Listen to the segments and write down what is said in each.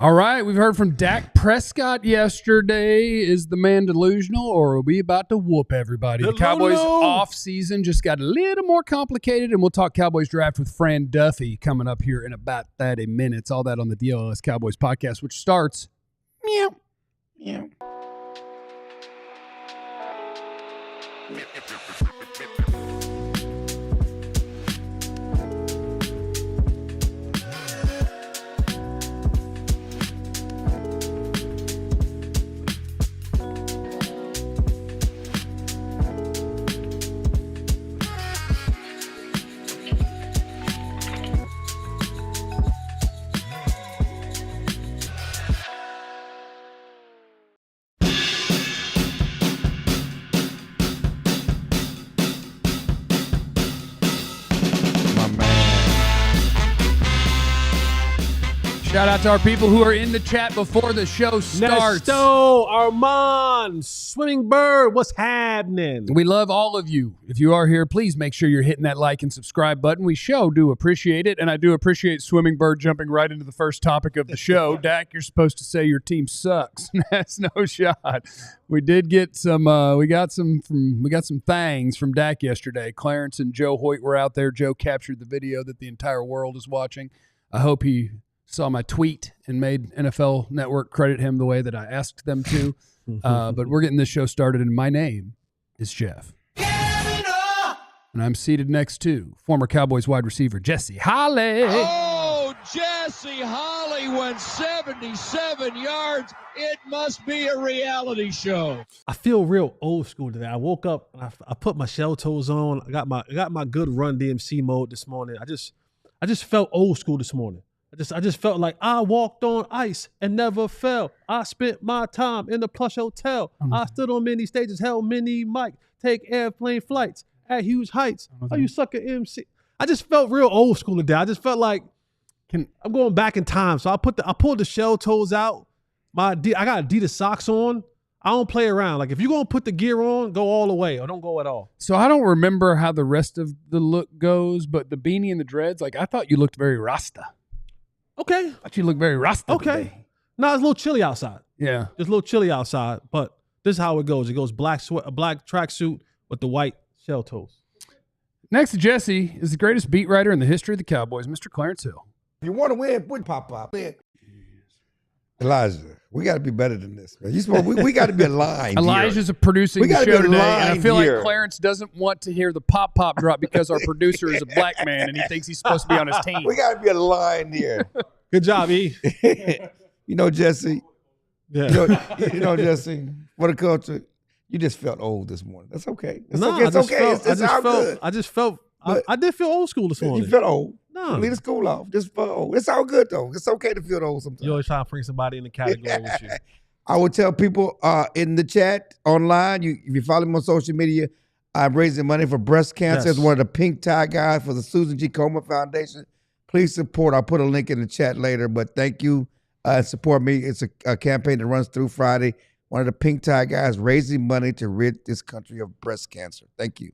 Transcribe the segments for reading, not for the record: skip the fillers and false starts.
All right, we've heard from Dak Prescott yesterday. Is the man delusional, or are we about to whoop everybody? The Cowboys offseason just got a little more complicated, and we'll talk Cowboys draft with Fran Duffy coming up here in about 30 minutes. All that on the DLLS Cowboys podcast, which starts meow, meow. Shout out to our people who are in the chat before the show starts. Nesto, Armand, Swimming Bird, what's happening? We love all of you. If you are here, please make sure you're hitting that like and subscribe button. We do appreciate it, and I do appreciate Swimming Bird jumping right into the first topic of the show. Dak, you're supposed to say your team sucks. That's no shot. We did get some. We got some things from Dak yesterday. Clarence and Joe Hoyt were out there. Joe captured the video that the entire world is watching. I hope he saw my tweet and made NFL Network credit him the way that I asked them to. But we're getting this show started, and my name is Jeff. And I'm seated next to former Cowboys wide receiver Jesse Holley. Oh, Jesse Holley went 77 yards. It must be a reality show. I feel real old school today. I woke up, and I put my shell toes on. I got my good Run DMC mode this morning. I just felt old school this morning. I just felt like I walked on ice and never fell. I spent my time in the plush hotel. I stood on many stages, held many mic, take airplane flights at huge heights. Oh, you sucker MC. I just felt real old school today. I just felt like I'm going back in time. So I pulled the shell toes out. I got Adidas socks on. I don't play around. Like, if you're going to put the gear on, go all the way or don't go at all. So I don't remember how the rest of the look goes, but the beanie and the dreads, like, I thought you looked very Rasta. Okay. But you look very Rasta today. No, it's a little chilly outside. Yeah. It's a little chilly outside, but this is how it goes. It goes black tracksuit with the white shell toes. Next to Jesse is the greatest beat writer in the history of the Cowboys, Mr. Clarence Hill. If you want to win, put pop. Elijah, we got to be better than this, man. We got to be aligned. Elijah's producing the show today, and I feel here. like Clarence doesnn't want to hear the pop drop because our producer is a black man and he thinks he's supposed to be on his team. We got to be aligned here. Good job, E. You know, Jesse. Yeah. You know, Jesse. For the culture, you just felt old this morning. That's okay. It's okay. I did feel old school this morning. You felt old. No. Leave the school off. Just felt old. It's all good, though. It's okay to feel old sometimes. You always try to bring somebody in the category with you. I would tell people in the chat, online, if you follow me on social media, I'm raising money for breast cancer. As one of the pink tie guys for the Susan G. Komen Foundation. Please support. I'll put a link in the chat later, but thank you. Support me. It's a campaign that runs through Friday. One of the pink tie guys raising money to rid this country of breast cancer. Thank you.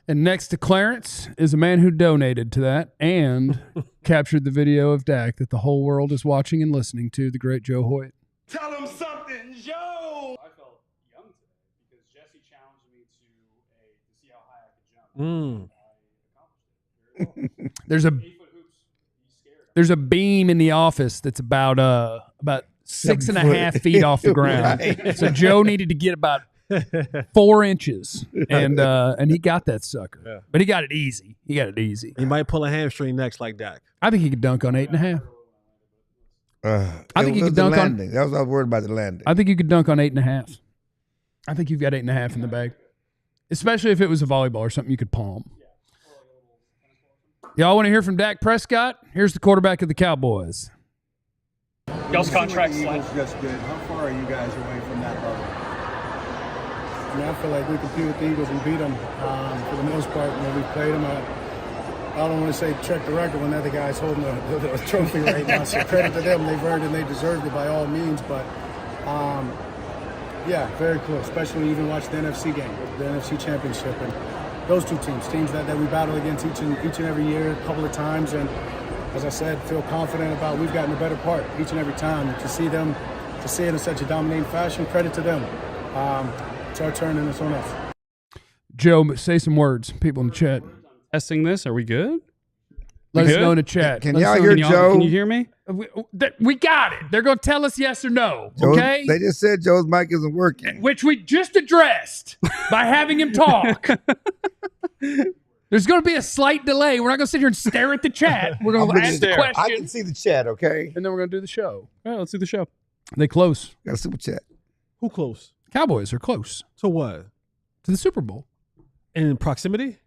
And next to Clarence is a man who donated to that and captured the video of Dak that the whole world is watching and listening to, the great Joe Hoyt. Tell him something, Joe! I felt young today because Jesse challenged me to see how high I could jump. I accomplished it very well. There's a 8-foot hoops. He's scared. There's a beam in the office that's about 6.5 feet off the ground. Right. So Joe needed to get about 4 inches, and he got that sucker. Yeah. But he got it easy. He might pull a hamstring next like Dak. I think he could dunk on 8.5. I think you could dunk on. That was I was worried about the landing. I think you could dunk on 8.5. I think you've got 8.5 in the bag, especially if it was a volleyball or something you could palm. Y'all want to hear from Dak Prescott? Here's the quarterback of the Cowboys. Y'all's contract's Eagles just good. How far are you guys away from that level? I mean, I feel like we compete with the Eagles and beat them for the most part. We played them. I don't want to say check the record when other guys holding the trophy right now. So credit to them. They've earned and they deserved it by all means. But, yeah, very close, especially when you even watch the NFC game, the NFC Championship. And those two teams that we battle against each and every year a couple of times. And as I said, feel confident about we've gotten the better part each and every time. And to see it in such a dominating fashion, credit to them. It's our turn and it's on us. Joe, say some words. People in the chat. Testing this. Are we good? Let us know in the chat. Can y'all hear Joe? Can you hear me? We got it. They're going to tell us yes or no. Okay? They just said Joe's mic isn't working. Which we just addressed by having him talk. There's going to be a slight delay. We're not going to sit here and stare at the chat. We're going to ask the question. I can see the chat, okay? And then we're going to do the show. All right, let's do the show. They close. Got a super chat. Who close? Cowboys are close To what? to the Super Bowl. In proximity?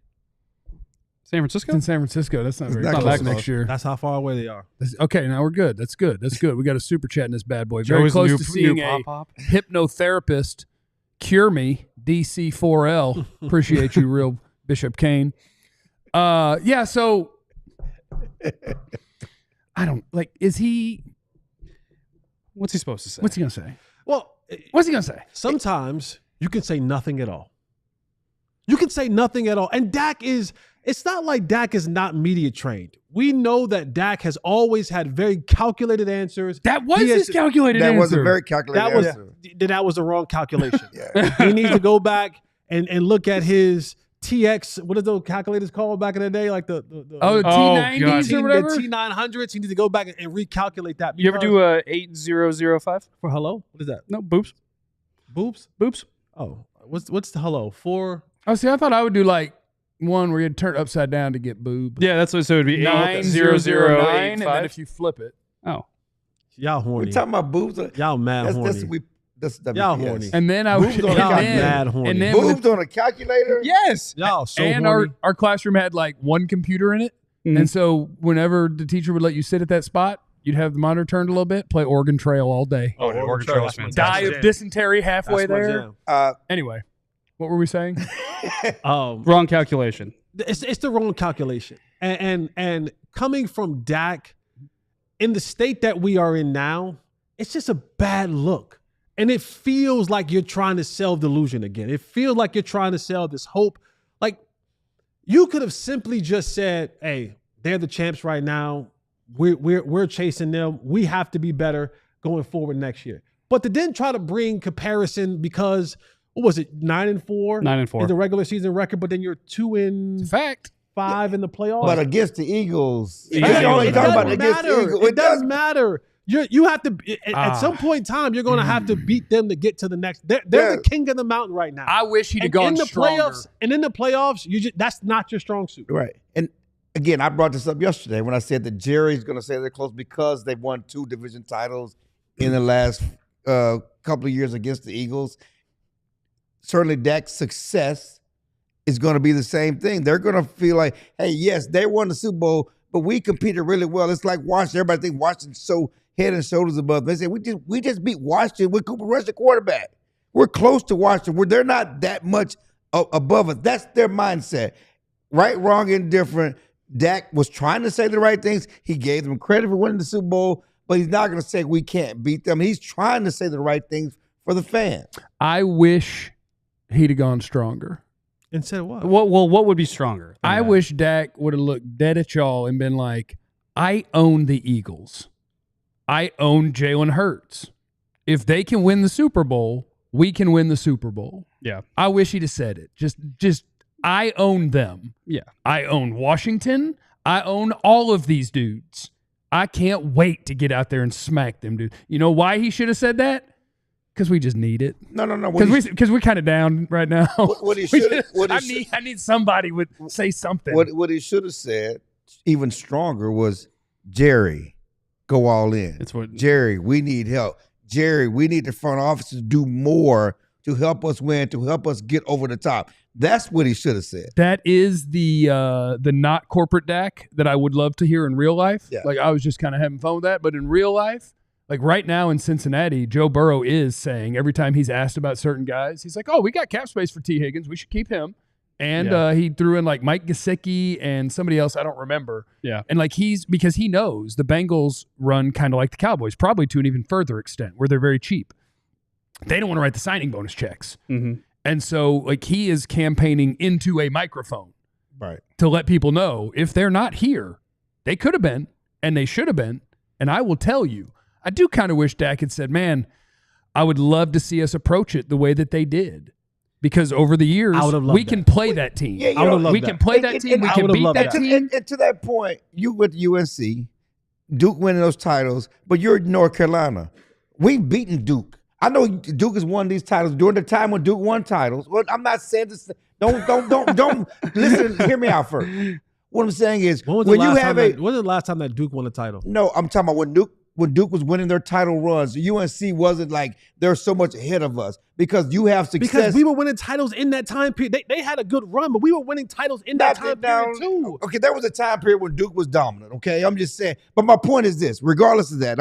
San It's Francisco? in San Francisco. That's not very not close close next year. That's how far away they are. Okay, now we're good. That's good. That's good. We got a super chat in this bad boy. Very Joey's close new- to seeing new a pop-up. hypnotherapist cure me. DC4L. Appreciate you, real Bishop Kane. Yeah. So I don't like. Is he? What's he supposed to say? What's he gonna say? Well, What's he gonna say? sometimes you can say nothing at all. You can say nothing at all. And Dak is, it's not like Dak is not media trained. We know that Dak has always had very calculated answers. That was He his has- calculated That answer. was a very calculated That was answer. that was the wrong calculation. Yeah. He needs to go back and look at his TX. What are those calculators called back in the day? Like the Oh, the Oh, T90s God. or whatever. The T900s. He needs to go back and recalculate that. You ever because- do a 8005? for hello? What is that? No, boobs. Boobs? Boobs. Oh, what's the hello for? Oh, see, I thought I would do like one where you'd turn it upside down to get boob. Yeah, that's what. So it'd be 9009, and then 8008. if you flip it, Oh, Y'all horny. We're talking about boobs. Y'all mad horny. That's WPS. Y'all horny. and then I would, Boobs on and a calculator. then, Mad horny. and then Boobs on a calculator? yes, Y'all so and horny. our classroom had like one computer in it, Mhm. and so whenever the teacher would let you sit at that spot, you'd have the monitor turned a little bit, play Oregon Trail all day. oh, the Oregon Trail is That's my Die fantastic. of dysentery halfway That's my there. jam. Anyway, what were we saying? Wrong calculation. It's the wrong calculation. And coming from Dak in the state that we are in now, it's just a bad look. And it feels like you're trying to sell delusion again. It feels like you're trying to sell this hope. Like you could have simply just said, "Hey, they're the champs right now. We're chasing them. We have to be better going forward next year." But to then try to bring comparison because what was it, 9-4? 9-4. in the regular season record, but then you're 2-5 Fact. in the playoffs. But against the Eagles. It That's doesn't- all it he's talking about doesn't against the matter. Eagles. It doesn't matter. You have to at Ah. some point in time. You're going to have to beat them to get to the next. They're Yeah. the king of the mountain right now. I wish he'd have And gone in the stronger. playoffs. And in the playoffs, that's not your strong suit. Right. And again, I brought this up yesterday when I said that Jerry's going to say they're close because they won 2 division titles in the last couple of years against the Eagles. Certainly Dak's success is going to be the same thing. They're going to feel like, hey, yes, they won the Super Bowl, but we competed really well. It's like Washington. Everybody thinks Washington's so head and shoulders above. They say, we just beat Washington with Cooper Rush, the quarterback. We're close to Washington. They're not that much above us. That's their mindset. Right, wrong, indifferent. Dak was trying to say the right things. He gave them credit for winning the Super Bowl, but he's not going to say we can't beat them. He's trying to say the right things for the fans. I wish he'd have gone stronger. And said what? What would be stronger? than I that? wish Dak would have looked dead at y'all and been like, I own the Eagles. I own Jalen Hurts. If they can win the Super Bowl, we can win the Super Bowl. Yeah. I wish he'd have said it. Just I own them. Yeah. I own Washington. I own all of these dudes. I can't wait to get out there and smack them, dude. You know why he should have said that? Because we just need it. No. Because we're kind of down right now. What he should I need somebody would say something. what he should have said, even stronger, was Jerry, go all in. It's what Jerry, we need help. Jerry, we need the front office to do more to help us win, to help us get over the top. That's what he should have said. That is the not corporate Dak that I would love to hear in real life. Yeah. Like I was just kind of having fun with that, but in real life, like right now in Cincinnati, Joe Burrow is saying every time he's asked about certain guys, he's like, "Oh, we got cap space for T. Higgins. We should keep him." And he threw in like Mike Gesicki and somebody else I don't remember. Yeah. And like because he knows the Bengals run kind of like the Cowboys, probably to an even further extent, where they're very cheap. They don't want to write the signing bonus checks. Mhm. And so like he is campaigning into a microphone Right. to let people know if they're not here, they could have been. and they should have been. And I will tell you, I do kind of wish Dak had said, man, I would love to see us approach it the way that they did. Because over the years, we can play that team. Yeah, we can play that team. We can beat that team. And to that point, you with UNC, Duke winning those titles, but you're North Carolina. We've beaten Duke. I know Duke has won these titles during the time when Duke won titles. Well, I'm not saying this. Don't listen. Hear me out first. What I'm saying is, when was the last time that Duke won a title? No, I'm talking about when Duke was winning their title runs. UNC wasn't like they're so much ahead of us because you have success. Because we were winning titles in that time period. They had a good run, but we were winning titles in that time period too. Okay, there was a time period when Duke was dominant. Okay, I'm just saying. But my point is this: regardless of that,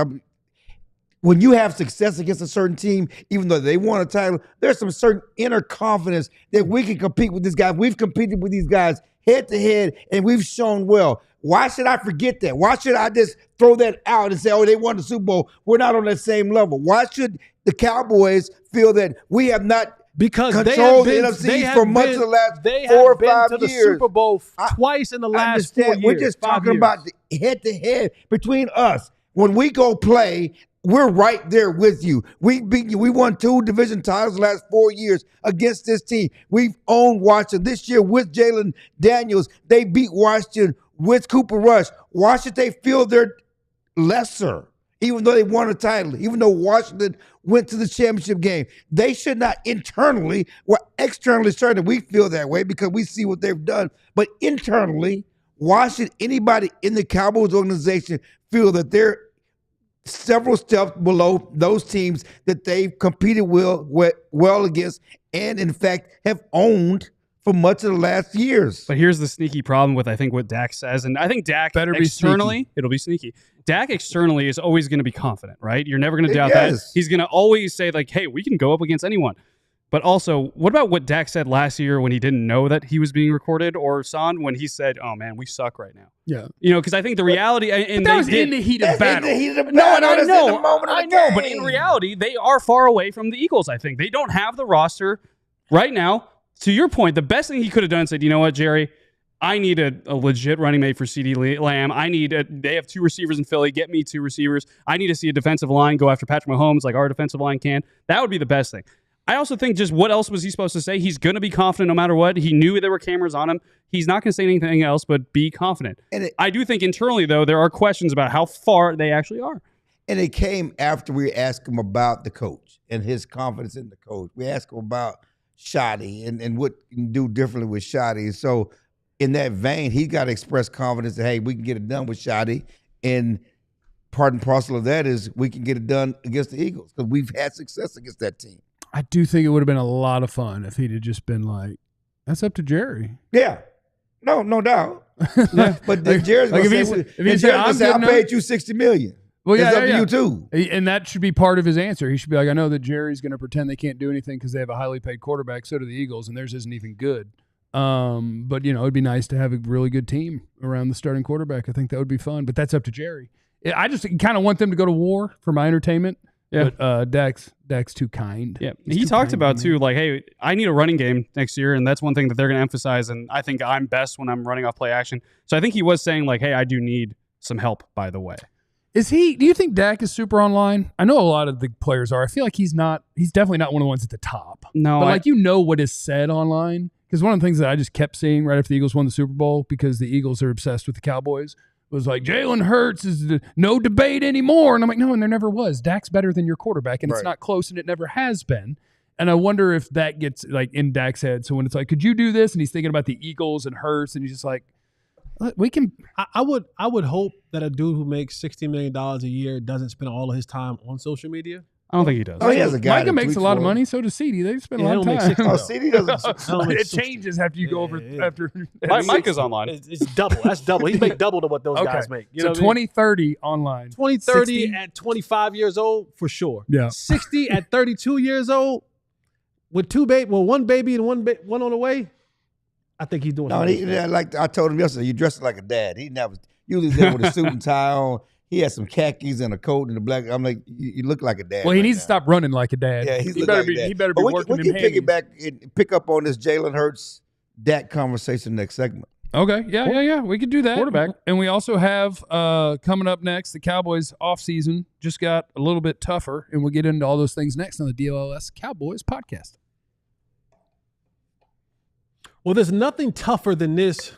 when you have success against a certain team, even though they won a title, there's some certain inner confidence that we can compete with these guys. We've competed with these guys head to head, and we've shown well. Why should I forget that? Why should I just throw that out and say, oh, they won the Super Bowl? We're not on that same level. Why should the Cowboys feel that we have not controlled the NFC for much of the last 4 or 5 years? To the Super Bowl twice in the last 4 years. We're just talking about the head-to-head between us. When we go play, we're right there with you. We beat you. We won 2 division titles the last 4 years against this team. We've owned Washington. This year with Jalen Daniels, they beat Washington with Cooper Rush. Why should they feel they're lesser, even though they won a title, even though Washington went to the championship game? They should not internally, or externally, certainly we feel that way because we see what they've done. But internally, why should anybody in the Cowboys organization feel that they're several steps below those teams that they've competed well against and, in fact, have owned for much of the last years? But here's the sneaky problem with, I think, what Dak says. And I think Dak externally, it'll be sneaky. Dak externally is always going to be confident, right? You're never going to doubt that. He's going to always say, like, hey, we can go up against anyone. But also, what about what Dak said last year when he didn't know that he was being recorded, or Son, when he said, oh, man, we suck right now? Yeah. You know, because I think the reality, and that was in the heat of battle. No, I know, but in reality, they are far away from the Eagles, I think. They don't have the roster right now. To your point, the best thing he could have done is said, you know what, Jerry, I need a legit running mate for CeeDee Lamb. They have 2 receivers in Philly. Get me 2 receivers. I need to see a defensive line go after Patrick Mahomes like our defensive line can. That would be the best thing. I also think just what else was he supposed to say? He's going to be confident no matter what. He knew there were cameras on him. He's not going to say anything else but be confident. I do think internally, though, there are questions about how far they actually are. And it came after we asked him about the coach and his confidence in the coach. We asked him about Shoddy and what he can do differently with Shoddy. So in that vein, he got to express confidence that, hey, we can get it done with Shoddy. And part and parcel of that is we can get it done against the Eagles because we've had success against that team. I do think it would have been a lot of fun if he'd have just been like, that's up to Jerry. Yeah. No doubt. Yeah. But then Jerry's going to say, I paid you $60 million. Well, yeah, it's up to you too. And that should be part of his answer. He should be like, I know that Jerry's going to pretend they can't do anything because they have a highly paid quarterback. So do the Eagles, and theirs isn't even good. But, you know, it'd be nice to have a really good team around the starting quarterback. I think that would be fun. But that's up to Jerry. I just kind of want them to go to war for my entertainment. Yeah. But Dak's too kind. Yeah. He talked about, too, like, hey, I need a running game next year, and that's one thing that they're going to emphasize, and I think I'm best when I'm running off play action. So I think he was saying, like, hey, I do need some help, by the way. Do you think Dak is super online? I know a lot of the players are. I feel like he's definitely not one of the ones at the top. No. But what is said online. Because one of the things that I just kept seeing right after the Eagles won the Super Bowl, because the Eagles are obsessed with the Cowboys, was like, Jalen Hurts is no debate anymore. And I'm like, no, and there never was. Dak's better than your quarterback, and It's not close, and it never has been. And I wonder if that gets like in Dak's head. So when it's like, could you do this? And he's thinking about the Eagles and Hurts, and he's just like, we can. I would hope that a dude who makes $60 million a year doesn't spend all of his time on social media. I don't think he does. Oh, he has a guy. Micah makes a lot of money. So does CeeDee. They spend a lot of time. CeeDee doesn't. It changes after you go over. After Micah's online. It's double. That's double. He make double to what those guys make. You know 2030 online. 2030 at 25 years old for sure. Yeah. 60 at 32 years old with one baby and one on the way. I think he's doing. No, like I told him yesterday, you dressed like a dad. He never usually there with a suit and tie on. He has some khakis and a coat and a black. I'm like, you look like a dad. Well, he needs to stop running like a dad. Yeah, he better be working we can piggyback and pick up on this Jalen Hurts Dak conversation next segment. Okay. Yeah. We could do that. Quarterback. And we also have coming up next, the Cowboys offseason just got a little bit tougher, and we'll get into all those things next on the DLLS Cowboys podcast. Well, there's nothing tougher than this.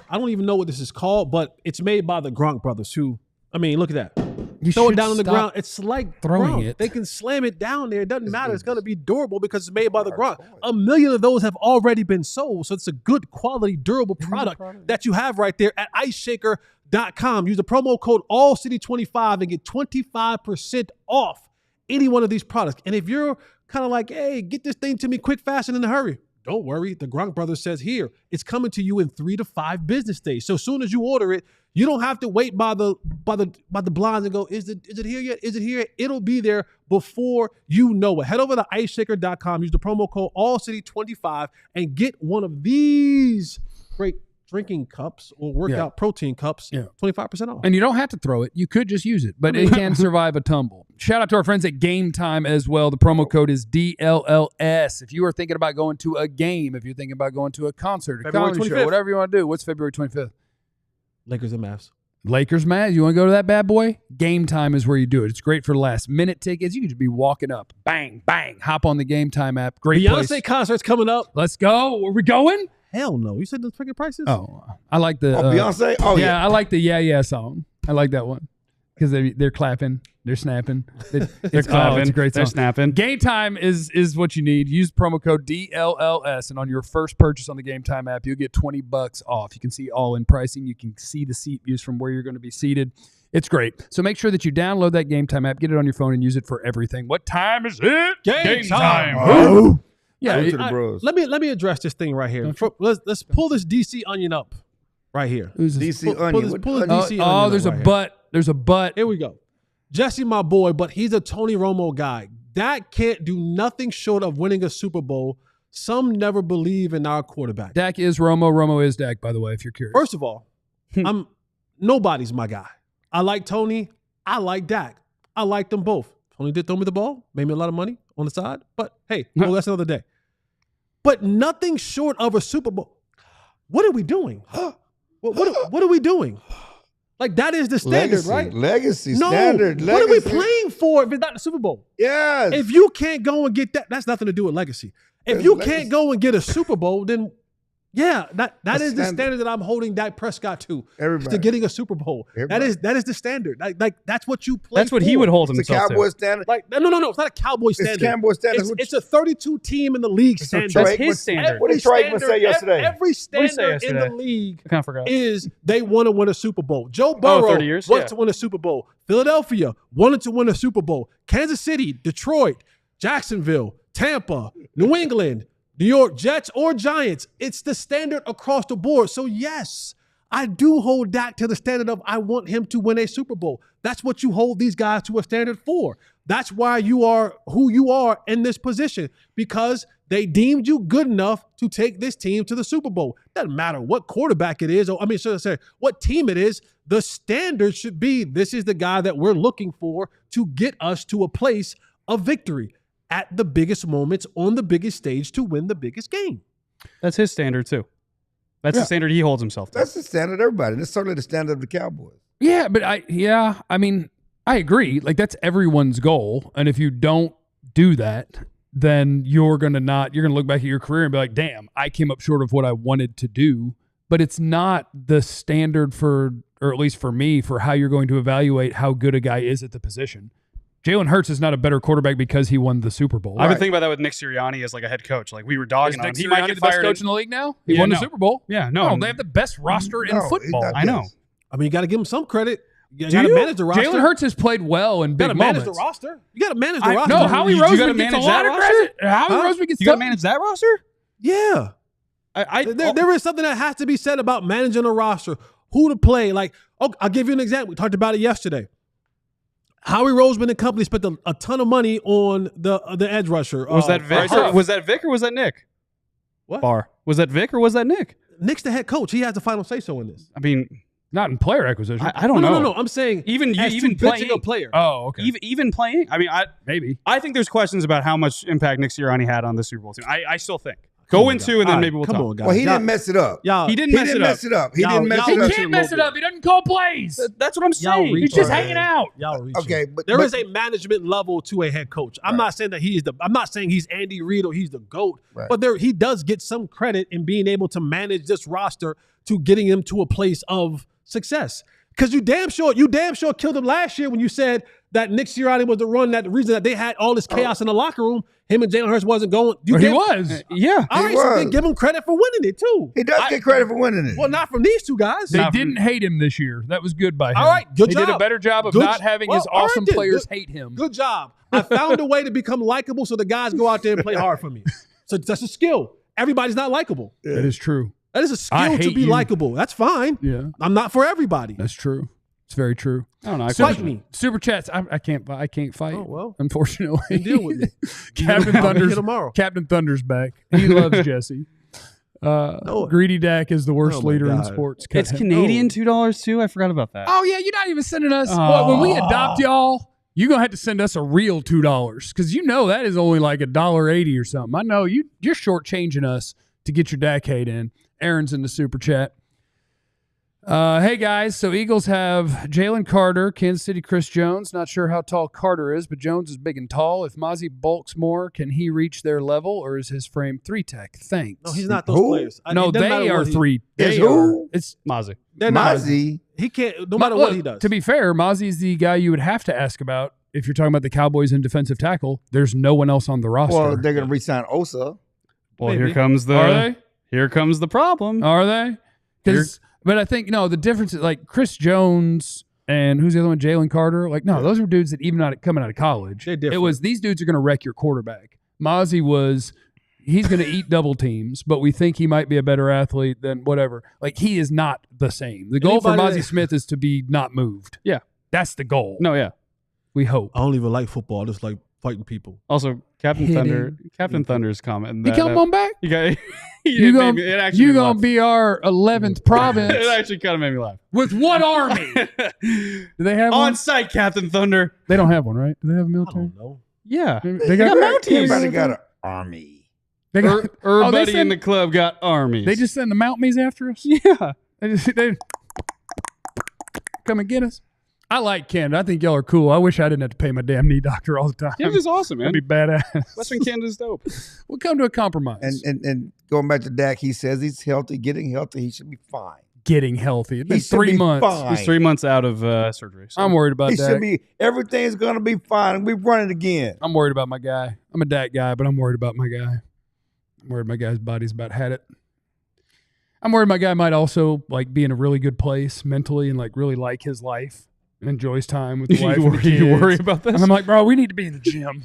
I don't even know what this is called, but it's made by the Gronk brothers who, I mean, look at that. You Throw it should down on the stop ground. It's like throwing Gronk. it. They can slam it down there. It doesn't matter. It's going to be durable because it's made by the Gronk. 1 million of those have already been sold. So it's a good quality, durable product that you have right there at iceshaker.com. Use the promo code ALLCITY25 and get 25% off any one of these products. And if you're kind of like, hey, get this thing to me quick, fast, and in a hurry, don't worry. The Gronk brothers says here, it's coming to you in 3 to 5 business days. So as soon as you order it, you don't have to wait by the blinds and go, is it here yet? Is it here? It'll be there before you know it. Head over to iceshaker.com, use the promo code ALLCITY25 and get one of these great drinking cups or workout protein cups, 25% off. And you don't have to throw it. You could just use it, but it can survive a tumble. Shout out to our friends at Game Time as well. The promo code is DLLS. If you are thinking about going to a game, if you're thinking about going to a concert, a February comedy 25th. show, whatever you want to do, what's February 25th? Lakers and Mavs. Lakers, Mavs. You want to go to that bad boy? Game Time is where you do it. It's great for last minute tickets. You can just be walking up, bang, bang, hop on the Game Time app. Great Beyonce place. concert's coming up. Let's go. Are we going? Hell no. You said the freaking prices? Oh, I like the Beyonce? Oh, yeah. I like the Yeah song. I like that one because they're clapping, they're snapping, they're clapping, it's a great song. they're snapping. Game Time is what you need. Use promo code DLLS, and on your first purchase on the Game Time app, you'll get $20 off. You can see all-in pricing. You can see the seat views from where you're going to be seated. It's great. So make sure that you download that Game Time app, get it on your phone, and use it for everything. What time is it? Game time. Oh. Yeah, Go to the bros. Let me address this thing right here. Let's pull this DC onion up right here. who's this? DC onion. Pull this What DC onion Oh, up there's a right here. butt. There's a butt. Here we go. Jesse, my boy, but he's a Tony Romo guy. Dak can't do nothing short of winning a Super Bowl. Some never believe in our quarterback. Dak is Romo. Romo is Dak, by the way, if you're curious. First of all, nobody's my guy. I like Tony. I like Dak. I like them both. Tony did throw me the ball, made me a lot of money on the side. But hey, well, that's another day. But nothing short of a Super Bowl. What are we doing? What are we doing? Like, that is the standard, right? Legacy, No. standard, What are we legacy. playing for if it's not the Super Bowl? Yes. If you can't go and get that, that's nothing to do with legacy. If That's you legacy. can't go and get a Super Bowl, then yeah, that That's is the standard. standard that I'm holding Dak Prescott to. Everybody. To getting a Super Bowl. Everybody. That is the standard. Like that's what you play. That's what he for. would hold It's a himself Cowboy to. standard. Like no, it's not a Cowboy standard. It's Cowboy standard. It's a 32 team in the league standard. That's Drake his was- standard. What did Drake say yesterday? Every What'd he say standard in the yesterday? league I kind of forgot. is they want to win a Super Bowl. Joe Burrow 30 years? wants Yeah. to win a Super Bowl. Philadelphia wanted to win a Super Bowl. Kansas City, Detroit, Jacksonville, Tampa, New England, New York Jets or Giants. It's the standard across the board. So yes, I do hold Dak to the standard of I want him to win a Super Bowl. That's what you hold these guys to a standard for. That's why you are who you are in this position, because they deemed you good enough to take this team to the Super Bowl. Doesn't matter what quarterback it is, what team it is, the standard should be this is the guy that we're looking for to get us to a place of victory at the biggest moments on the biggest stage to win the biggest game. That's his standard too. That's the standard he holds himself to. That's the standard of everybody. That's certainly the standard of the Cowboys. Yeah, but I mean, I agree. Like, that's everyone's goal. And if you don't do that, then you're gonna look back at your career and be like, damn, I came up short of what I wanted to do. But it's not the standard for, or at least for me, for how you're going to evaluate how good a guy is at the position. Jalen Hurts is not a better quarterback because he won the Super Bowl. I've been thinking about that with Nick Sirianni as like a head coach. Like, we were dogging on him. He might get the best fired. coach in the league now. He Yeah, won the no. Super Bowl. Yeah, no. They have the best roster in No, football. he's not I know. this. I mean, you got to give him some credit. You Do got to you? manage the roster. Jalen Hurts has played well in You got big to manage moments. the roster. You got to manage the roster. No, Howie You Roseman gotta gets a manage lot that of credit. Howie Huh? Roseman gets You got to some- manage that roster? Yeah. There is something that has to be said about managing a roster, who to play. Like, I'll give you an example. We talked about it yesterday. Howie Roseman and company spent a ton of money on the edge rusher. Was that Vic? Huff. Was that Vic or was that Nick? What? Barr. Was that Vic or was that Nick? Nick's the head coach. He has the final say so in this. I mean, Not in player acquisition. I don't know. No. I'm saying Even as even to benching playing a player. Oh, okay. Even playing. I mean, Maybe. I think there's questions about how much impact Nick Sirianni had on the Super Bowl team. I still think. Go into and then maybe we'll talk. Come on, guys. Well, he didn't mess it up. Y'all, He didn't He mess didn't it up. mess it up. He Y'all- didn't mess y'all it up. He can't mess it up. He doesn't call plays. That's what I'm saying. reach He's just on hanging out. Y'all reach Okay, on. but There is a management level to a head coach. I'm not saying that I'm not saying he's Andy Reid or he's the GOAT, Right. but he does get some credit in being able to manage this roster to getting him to a place of success. Because you damn sure killed him last year when you said that Nick Sirianni was the reason that they had all this chaos in the locker room. Him and Jalen Hurts wasn't going. He was. Yeah. All He right, so then was. give him credit for winning it too. he does get credit for winning it. Well, not from these two guys. They didn't hate him this year. That was good by him. All right, good He job. did a better job of Good- not having his well, all right awesome then. players Good- hate him. Good job. I found a way to become likable so the guys go out there and play hard for me. So that's a skill. Everybody's not likable. That is true. That is a I skill to hate be you. likable. That's fine. Yeah, I'm not for everybody. that's true. It's very true. I don't know. I Fight question me. it. Super chats. I can't fight. Oh, well. Unfortunately, Then deal with me. Captain I'll be here Thunder's tomorrow. Captain Thunder's back. He loves Jesse. Greedy Dak is the worst Oh, my leader in God. sports. It's Cut him. Canadian $2 too. I forgot about that. Oh yeah, you're not even sending us. What, when we adopt y'all, you're gonna have to send us a real $2 because you know that is only like $1.80 or something. I know you're shortchanging us to get your Dak hate in. Aaron's in the super chat. Hey guys, so Eagles have Jalen Carter, Kansas City Chris Jones. Not sure how tall Carter is, but Jones is big and tall. If Mozzie bulks more, can he reach their level, or is his frame 3-tech? Thanks. No, he's not those Who? players. No, It doesn't they matter are what he- three. Is They who? are. It's Mozzie. They're not. Mozzie. He can't, no matter what he does. To be fair, Mozzie's the guy you would have to ask about if you're talking about the Cowboys in defensive tackle. There's no one else on the roster. Well, they're going to re-sign Osa. Well, Maybe. here comes the. Are they? Here comes the problem. Are they? But I think no. The difference is like Chris Jones and who's the other one? Jalen Carter. Like no, those are dudes that even not coming out of college. They're different. It was these dudes are going to wreck your quarterback. Mozzie was. He's going to eat double teams, but we think he might be a better athlete than whatever. Like he is not the same. The goal for Anybody Mozzie Smith is to be not moved. Yeah. That's the goal. No, yeah. We hope. I don't even like football. I just like fighting people. Also, Captain Hitting. Thunder's comment. He come on back. You got. You gonna it actually you made me gonna laugh. be our 11th province It actually kind of made me laugh. with what army? Do they have On one? site, Captain Thunder. They don't have one, right? Do they have a I military? don't know. Yeah. They got got Mounties. Everybody got an army. They got. Everybody they in the club got armies. They just send the Mounties after us. yeah. They come and get us. I like Canada. I think y'all are cool. I wish I didn't have to pay my damn knee doctor all the time. Canada's awesome, man. That'd be badass. Western Canada's dope. We'll come to a compromise. And going back to Dak, he says he's healthy, getting healthy. He should be fine. Getting healthy. It's been He should 3 be months. fine. He's 3 months out of surgery. So. I'm worried about He that. should be. Everything's going to be fine. We're running again. I'm worried about my guy. I'm a Dak guy, but I'm worried about my guy. I'm worried my guy's body's about had it. I'm worried my guy might also like be in a really good place mentally and like really like his life and enjoys time with the wife. and the kids. You worry about this? And I'm like, bro, we need to be in the gym.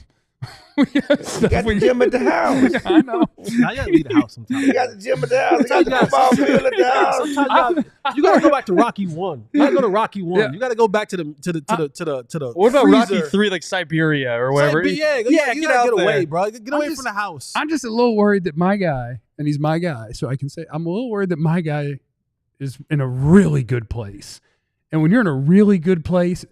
We got You stuff got we the gym at the house. I know. I gotta leave the house sometimes. You got the gym at the house. You got the football field at the house. Sometimes you gotta go back to Rocky 1. You gotta go to Rocky 1. Yeah. You gotta go back to the What about freezer. Rocky 3, like Siberia or whatever? Yeah, Yeah, you get gotta out get there. away, bro. Get away just- from the house. I'm just a little worried that my guy, and he's my guy, so I can say I'm a little worried that my guy is in a really good place. And when you're in a really good place,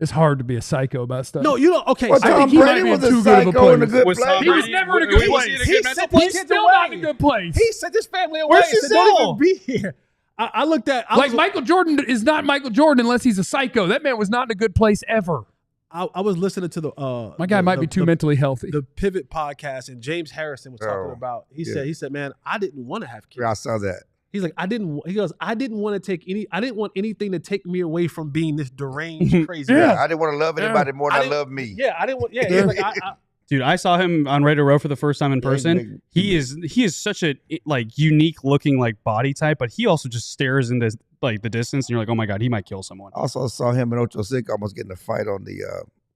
it's hard to be a psycho about stuff. No, you don't. Okay, Well, so I Tom think he might Brady be in was a too good of a psycho in a place. good Was Tom place. He was Brady- never in a was good he place. in a good mental said- place? He's still not in a good place. he sent his family away. Where's and said, Giselle? don't even be here. I looked at. I Like was, Michael Jordan is not Michael Jordan unless he's a psycho. That man was not in a good place ever. I was listening to the. My guy might be too mentally healthy. The Pivot podcast, and James Harrison was talking Oh, about. He yeah. said, man, I didn't want to have kids. Yeah, I saw that. He's like, I didn't want to take any. I didn't want anything to take me away from being this deranged, crazy. Yeah. guy. I didn't want to love anybody more I than I didn't- love me. Yeah, I didn't want. Yeah, he's like, Dude, I saw him on Radio Row for the first time in Yeah, person. He is such a like unique looking like body type, but he also just stares into like the distance, and you're like, oh my god, he might kill someone. I also saw him and Ocho Cinco almost getting a fight on the.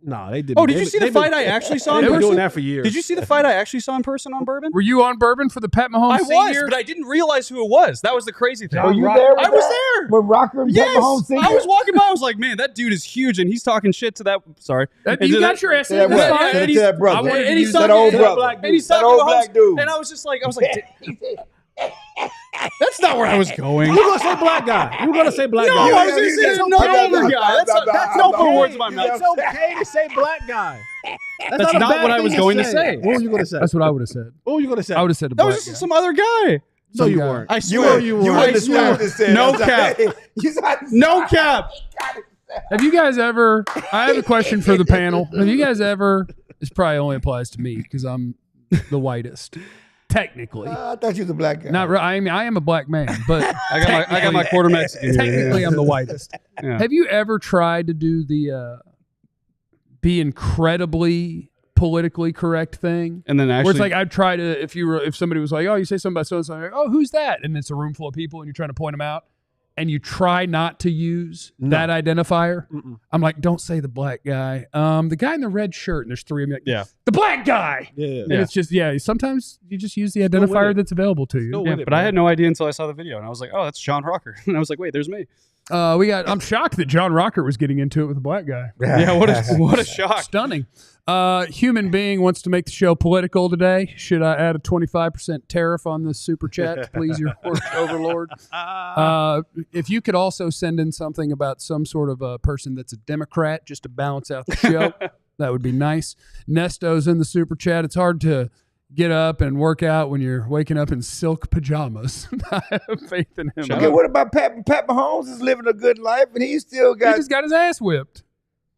no, they did. Oh, did you see the fight I actually saw in They've been person? doing that for years. Did you see the fight I actually saw in person on Bourbon? Were you on Bourbon for the Pat Mahomes I was, senior? but I didn't realize who it was. That was the crazy thing. Were you there? I was there. With Rocker and Yes, Pat Mahomes senior? I was walking by. I was like, man, that dude is huge, and he's talking shit to that. Sorry, That- And you to got that- your ass To in that the brother. fight. To and he's- that brother. I wanted- and he's That talking old to brother. and he's That talking old to black Mahomes, dude. and I was like, That's not where I was going. You were gonna say black guy. You were gonna say black guy. No, I was going to say no older guy. That's no put words in my mouth. It's okay to say black guy. That's not what I was going to say. What were you gonna say? That's what I would have said. What were you gonna say? I would have said a That black was guy. just some other guy. No, you guy. weren't. I swear you You were. wouldn't describe this. No cap. No cap. Have you guys ever? I have a question for the panel. Have you guys ever? This probably only applies to me because I'm the whitest, technically. I thought you was a black guy. Not. I mean, I am a black man, but I got my quarter Mexican. here. technically, I'm the whitest. Yeah. Have you ever tried to do the be incredibly politically correct thing? And then Where actually, it's like I'd try to if somebody was like, oh, you say something about so and so, like, oh, who's that? And it's a room full of people, and you're trying to point them out, and you try not to use that identifier. I'm like, don't say the black guy. The guy in the red shirt, and there's three of them. Like, yeah. the black guy. Yeah. And it's just sometimes you just use the identifier that's available to you. Go Yeah, with it, but I man. had no idea until I saw the video, and I was like, "Oh, that's John Rocker." And I was like, "Wait, there's me." I'm shocked that John Rocker was getting into it with a black guy. Yeah, what a shock! Stunning. Human being wants to make the show political today. Should I add a 25% tariff on this super chat to please your overlord? If you could also send in something about some sort of a person that's a Democrat just to balance out the show, that would be nice. Nesto's in the super chat. It's hard to get up and work out when you're waking up in silk pajamas. I have faith in him. Okay, what about Pat? Pat Mahomes is living a good life, and he still He got. just got his ass whipped.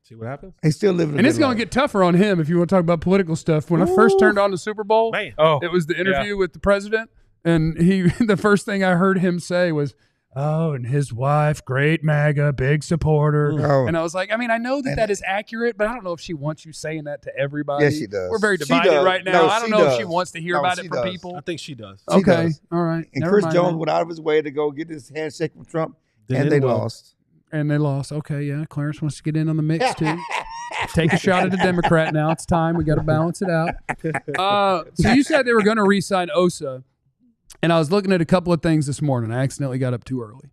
See what happens? He's still living. And it's going to get tougher on him if you want to talk about political stuff. When I first turned on the Super Bowl, Man. Oh, it was the interview with the president, and the first thing I heard him say was, "Oh, and his wife, great MAGA, big supporter." Oh. And I was like, I mean, I know that is accurate, but I don't know if she wants you saying that to everybody. Yes, she does. We're very She divided does. right now. No, I don't she know if she does. wants to hear No, about she it from does. people. I think she does. She Okay, does. all right. And Never Chris mind Jones then. went out of his way to go get his handshake from Trump, Then and they well. lost. And they lost. Okay, yeah. Clarence wants to get in on the mix too. Take a shot at a Democrat now. It's time. We got to balance it out. So you said they were going to re-sign Osa, and I was looking at a couple of things this morning. I accidentally got up too early.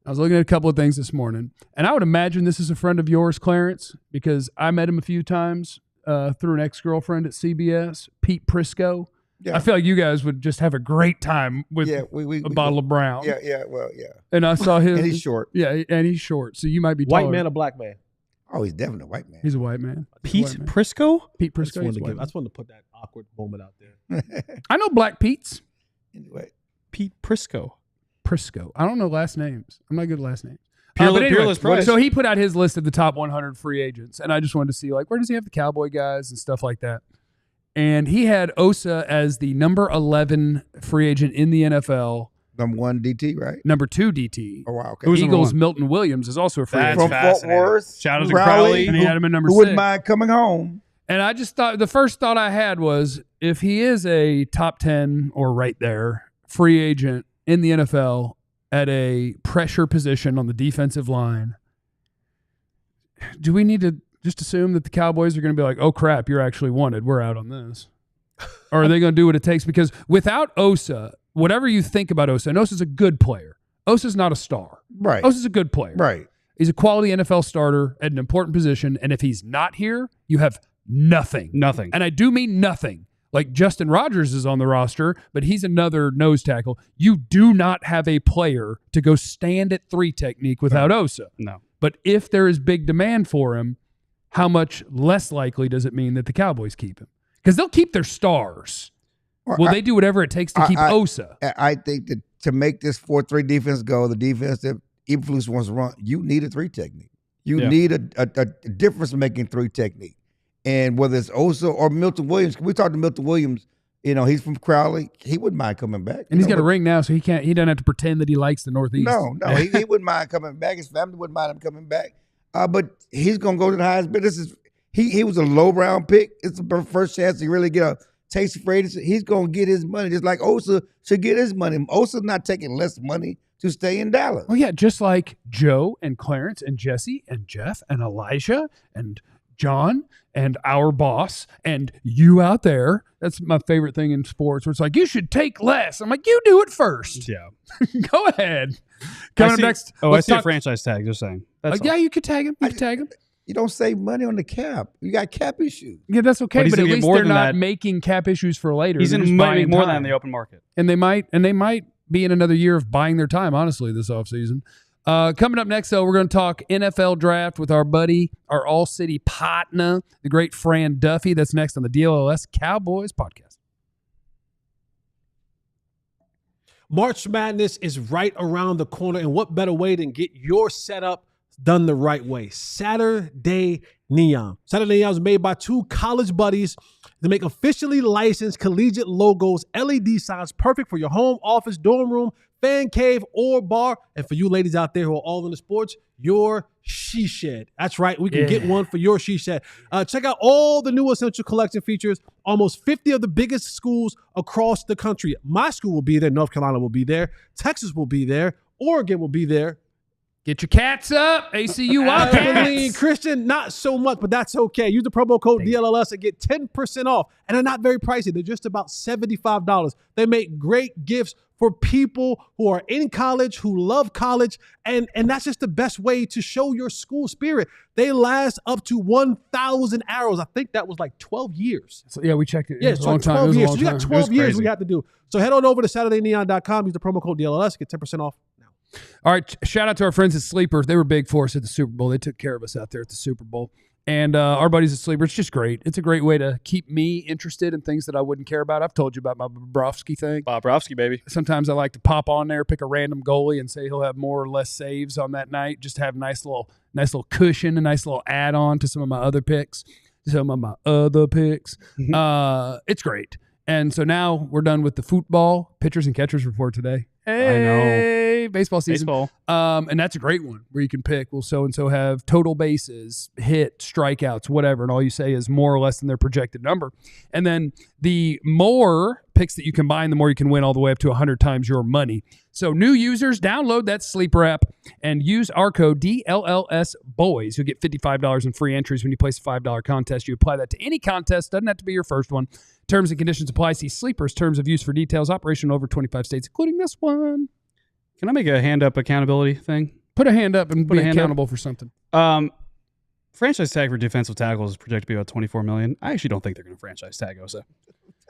I was looking at a couple of things this morning, and I would imagine this is a friend of yours, Clarence, because I met him a few times through an ex-girlfriend at CBS, Pete Prisco. Yeah. I feel like you guys would just have a great time with we a bottle of Brown. Yeah. And I saw him. And he's short. Yeah, and he's short, so you might be White taller. man or black man? Oh, he's definitely a white man. He's a white man. Pete White man. Prisco. Pete I just, Prisco. wanted he's to a white give, I man. just wanted to put that awkward moment out there. I know Black Pete's. Anyway, Pete Prisco. Prisco. I don't know last names. I'm not good at last names. Peerless- Peerless Price. So he put out his list of the top 100 free agents, and I just wanted to see, like, where does he have the Cowboy guys and stuff like that? And he had Osa as the number 11 free agent in the NFL, number one DT, right? number 2 DT. Oh, wow. Okay. Who's number Eagles' one? Milton Williams is also a free That's agent. From Fort fascinating. Worth. Shout out to Crowley, Crowley. And he had him at number who 6. wouldn't mind coming home? And I just thought, the first thought I had was, if he is a top 10 or right there free agent in the NFL at a pressure position on the defensive line, do we need to just assume that the Cowboys are going to be like, oh, crap, you're actually wanted. We're out on this. Or are they going to do what it takes? Because without Osa, whatever you think about Osa, and Osa's a good player. Osa's not a star. Right. Osa's a good player. Right. He's a quality NFL starter at an important position. And if he's not here, you have nothing. Nothing. And I do mean nothing. Like Justin Rogers is on the roster, but he's another nose tackle. You do not have a player to go stand at 3 technique without Osa. No. But if there is big demand for him, how much less likely does it mean that the Cowboys keep him? Because they'll keep their stars. Will they do whatever it takes to keep Osa? I think that to make this 4-3 defense go, the defense that Eberflus wants to run, you need a 3 technique. You need a difference-making 3 technique. And whether it's Osa or Milton Williams, we talked to Milton Williams, he's from Crowley. He wouldn't mind coming back. And he's got a ring now, so he doesn't have to pretend that he likes the Northeast. No, he wouldn't mind coming back. His family wouldn't mind him coming back. But he's going to go to the highest bid. He was a low round pick. It's the first chance to really get a taste of free agency. He's going to get his money, just like Osa should get his money. Osa's not taking less money to stay in Dallas. Oh, yeah, just like Joe and Clarence and Jesse and Jeff and Elijah and John and our boss and you out there. That's my favorite thing in sports, where it's like, you should take less. I'm like, you do it first. Yeah. Go ahead. Coming up next. Oh, I let's see a talk- franchise tag. Just saying. That's all. Yeah, you could tag him. You could tag him. You don't save money on the cap. You got cap issues. Yeah, that's okay. But he's But at gonna get least more they're than not that. making cap issues for later. He's They're going just to buying make more than time. on the open market. And they might being another year of buying their time, honestly, this offseason. Coming up next, though, we're going to talk NFL draft with our buddy, our All-City partner, the great Fran Duffy. That's next on the DLLS Cowboys podcast. March Madness is right around the corner, and what better way than get your setup done the right way? Saturday Neon. Saturday Neon is made by two college buddies to make officially licensed collegiate logos, LED signs, perfect for your home, office, dorm room, fan cave, or bar. And for you ladies out there who are all into sports, your she shed. That's right. We can get one for your she shed. Check out all the new Essential Collection features. Almost 50 of the biggest schools across the country. My school will be there. North Carolina will be there. Texas will be there. Oregon will be there. Get your cats up, ACU Wildcats. Christian, not so much, but that's okay. Use the promo code DLLS and get 10% off. And they're not very pricey. They're just about $75. They make great gifts for people who are in college, who love college, and that's just the best way to show your school spirit. They last up to 1,000 arrows. I think that was like 12 years. So, yeah, we checked it. Yeah, it's like 12 years. So we got 12 years we got to do. So head on over to SaturdayNeon.com. Use the promo code DLLS. Get 10% off. All right, shout out to our friends at Sleeper. They were big for us at the Super Bowl. They took care of us out there at the Super Bowl. And our buddies at Sleeper, it's just great. It's a great way to keep me interested in things that I wouldn't care about. I've told you about my Bobrovsky thing. Bobrovsky, baby. Sometimes I like to pop on there, pick a random goalie, and say he'll have more or less saves on that night. Just to have a nice little cushion, a nice little add-on to some of my other picks. It's great. And so now we're done with the football pitchers and catchers report today. Hey, baseball season. And that's a great one where you can pick, will so-and-so have total bases, hit, strikeouts, whatever, and all you say is more or less than their projected number. And then the more picks that you combine, the more you can win, all the way up to 100 times your money. So new users, download that Sleeper app and use our code DLLS Boys. You'll get $55 in free entries when you place a $5 contest. You apply that to any contest. Doesn't have to be your first one. Terms and conditions apply. See Sleeper's terms of use for details. Operation in over 25 states, including this one. Can I make a hand-up accountability thing? Put a hand up and be accountable for something. Franchise tag for defensive tackles is projected to be about $24 million. I actually don't think they're going to franchise tag Osa.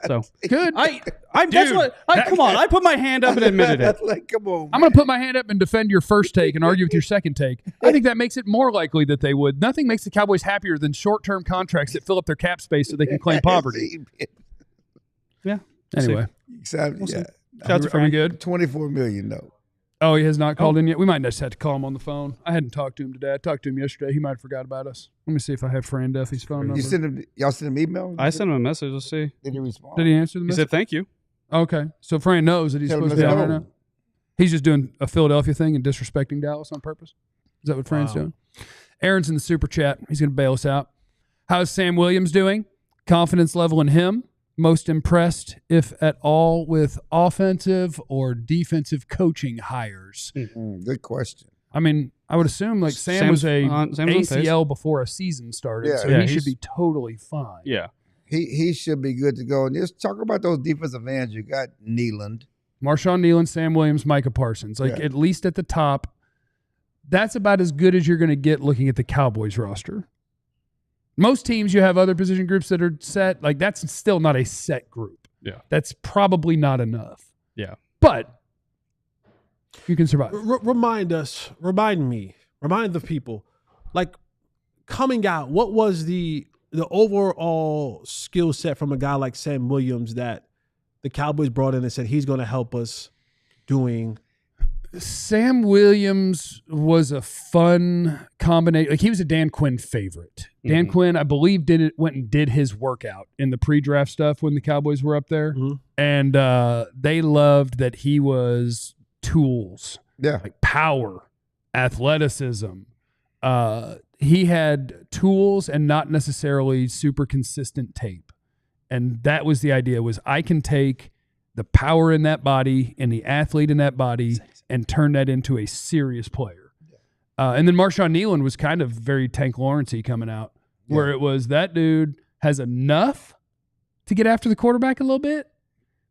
So good. Come on. I put my hand up and admitted it. Like, come on. I'm going to put my hand up and defend your first take and argue with your second take. I think that makes it more likely that they would. Nothing makes the Cowboys happier than short-term contracts that fill up their cap space so they can claim poverty. Yeah. Anyway. Excited. We'll yeah. Shout out to Are we Frank. good? $24 million, though. Oh, he has not called in yet? We might just have to call him on the phone. I hadn't talked to him today. I talked to him yesterday. He might have forgot about us. Let me see if I have Fran Duffy's phone number. Y'all send him email? I sent him a message. Let's see. Did he respond? Did he answer the He message? said thank you. Okay. So Fran knows that he's Tell him supposed to be let's on right go. now. He's just doing a Philadelphia thing and disrespecting Dallas on purpose. Is that what Fran's doing? Aaron's in the super chat. He's going to bail us out. How's Sam Williams doing? Confidence level in him? Most impressed, if at all, with offensive or defensive coaching hires? Good question. I mean, I would assume like Sam was a Sam's on pace. ACL before a season started, Yeah. so Yeah, he should he's- be totally fine. Yeah. He should be good to go. And just talk about those defensive ends. You got Nealand. Marshawn Nealon, Sam Williams, Micah Parsons. Like at least at the top, that's about as good as you're going to get looking at the Cowboys roster. Most teams, you have other position groups that are set. Like that's still not a set group. Yeah. That's probably not enough. Yeah. But you can survive. Remind the people, like coming out, what was the overall skill set from a guy like Sam Williams that the Cowboys brought in and said he's going to help us doing? Sam Williams was a fun combination. Like he was a Dan Quinn favorite. Dan Quinn, I believe, went and did his workout in the pre-draft stuff when the Cowboys were up there, and they loved that he was tools, like power, athleticism. He had tools and not necessarily super consistent tape, and that was the idea. Was I can take the power in that body and the athlete in that body and turn that into a serious player. And then Marshawn Nealon was kind of very Tank Lawrence-y coming out, where it was that dude has enough to get after the quarterback a little bit,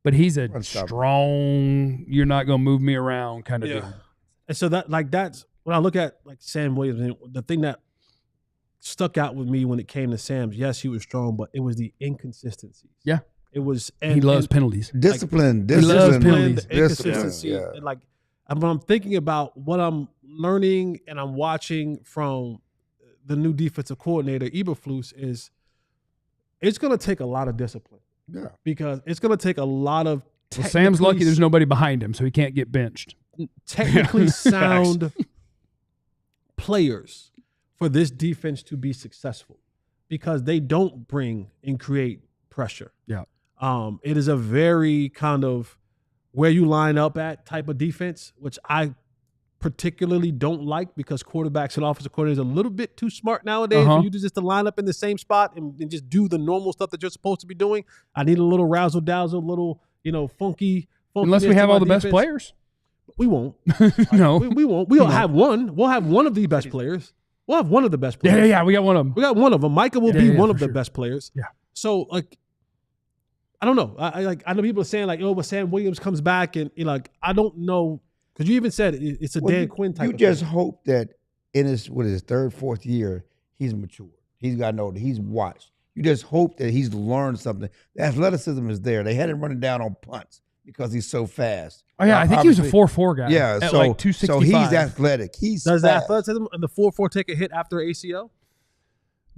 but he's a strong, you're not going to move me around kind of dude. And so that's when I look at like Sam Williams, the thing that stuck out with me when it came to Sam's, yes, he was strong, but it was the inconsistencies. Yeah. It was he loves penalties. Discipline. He loves penalties. Inconsistency. Yeah. And like, when I'm thinking about what I'm learning and I'm watching from the new defensive coordinator, Eberflus, is it's going to take a lot of discipline. Yeah. Because it's going to take a lot of Well, Sam's lucky there's nobody behind him, so he can't get benched. Technically sound players for this defense to be successful, because they don't bring and create pressure. Yeah. It is a very kind of where you line up at type of defense, which I particularly don't like, because quarterbacks and offensive coordinators are a little bit too smart nowadays for you to just to line up in the same spot and just do the normal stuff that you're supposed to be doing. I need a little razzle-dazzle, little, funky. Unless we have all the best players. We won't. No. We won't. We'll have one. We'll have one of the best players. We'll have one of the best players. Yeah, we got one of them. We got one of them. Micah will be one of the best players. Yeah. So, like, I don't know. I know people are saying, like, oh, but Sam Williams comes back, and I don't know, because you even said it's a Dan Quinn type. You just hope that in his third, fourth year, he's matured. He's gotten older. He's watched. You just hope that he's learned something. The athleticism is there. They had him running down on punts because he's so fast. Oh yeah, I think he was a 4.4 guy. Yeah, at so like 265. So he's athletic. Does the athleticism and the 4.4 take a hit after ACL?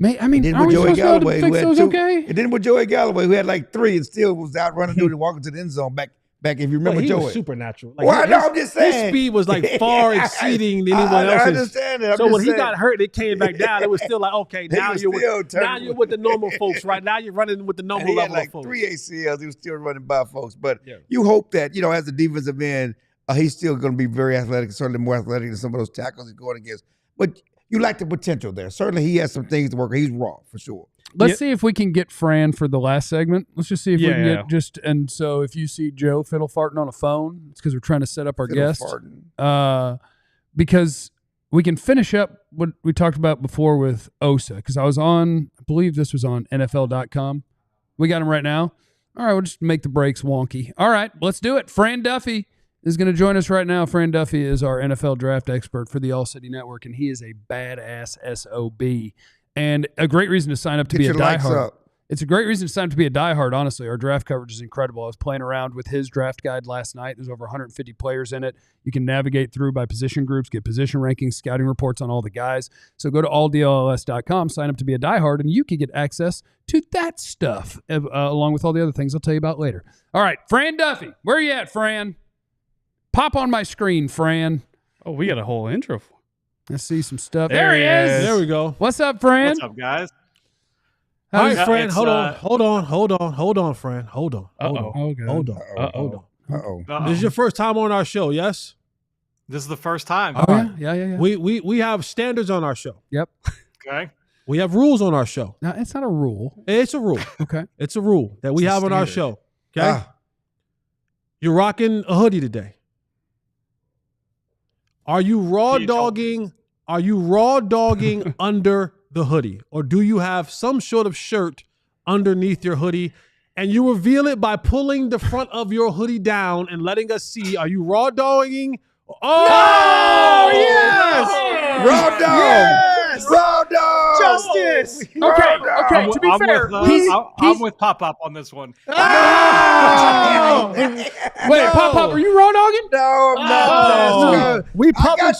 I mean, then are with we Joey supposed Galloway, to fix those okay? And then with Joey Galloway, who had like 3 and still was out running through and walking to the end zone back if you remember he Joey. Was supernatural. Well, I know, I'm just saying. His speed was like far exceeding anyone else's. I understand that. So when he got hurt, it came back down. It was still like, okay, now you're with the normal folks, right? Now you're running with the normal he level had like of folks. 3 ACLs. He was still running by folks. But you hope that, as a defensive end, he's still going to be very athletic, certainly more athletic than some of those tackles he's going against. But you like the potential there. Certainly he has some things to work on. He's raw, for sure. Let's see if we can get Fran for the last segment. Let's just see if we can get and so if you see Joe fiddle farting on a phone, it's because we're trying to set up our guest. Because we can finish up what we talked about before with Osa, because I believe this was on NFL.com. We got him right now. All right, we'll just make the breaks wonky. All right, let's do it. Fran Duffy is going to join us right now. Fran Duffy is our NFL draft expert for the All-City Network, and he is a badass SOB. And a great reason to sign up to be a diehard. It's a great reason to sign up to be a diehard, honestly. Our draft coverage is incredible. I was playing around with his draft guide last night. There's over 150 players in it. You can navigate through by position groups, get position rankings, scouting reports on all the guys. So go to alldlls.com, sign up to be a diehard, and you can get access to that stuff along with all the other things I'll tell you about later. All right, Fran Duffy. Where are you at, Fran? Pop on my screen, Fran. Oh, we got a whole intro for. Let's see some stuff. There he is. There we go. What's up, Fran? What's up, guys? All right, Fran. Hold on, Fran. Hold on. Hold on. This is your first time on our show, yes? This is the first time. Oh, right. Yeah. We have standards on our show. Yep. Okay. We have rules on our show. No, it's not a rule. It's a rule. Okay. It's a rule that we have on our show. Okay. You're rocking a hoodie today. Are you raw dogging under the hoodie? Or do you have some sort of shirt underneath your hoodie and you reveal it by pulling the front of your hoodie down and letting us see? Are you raw dogging? Oh, yes! Raw dog! Yes! Raw dog! Justice! Okay, to be fair, I'm with Pop-Up on this one. Oh! Wait, Pop-Up, are you raw dogging? No. We public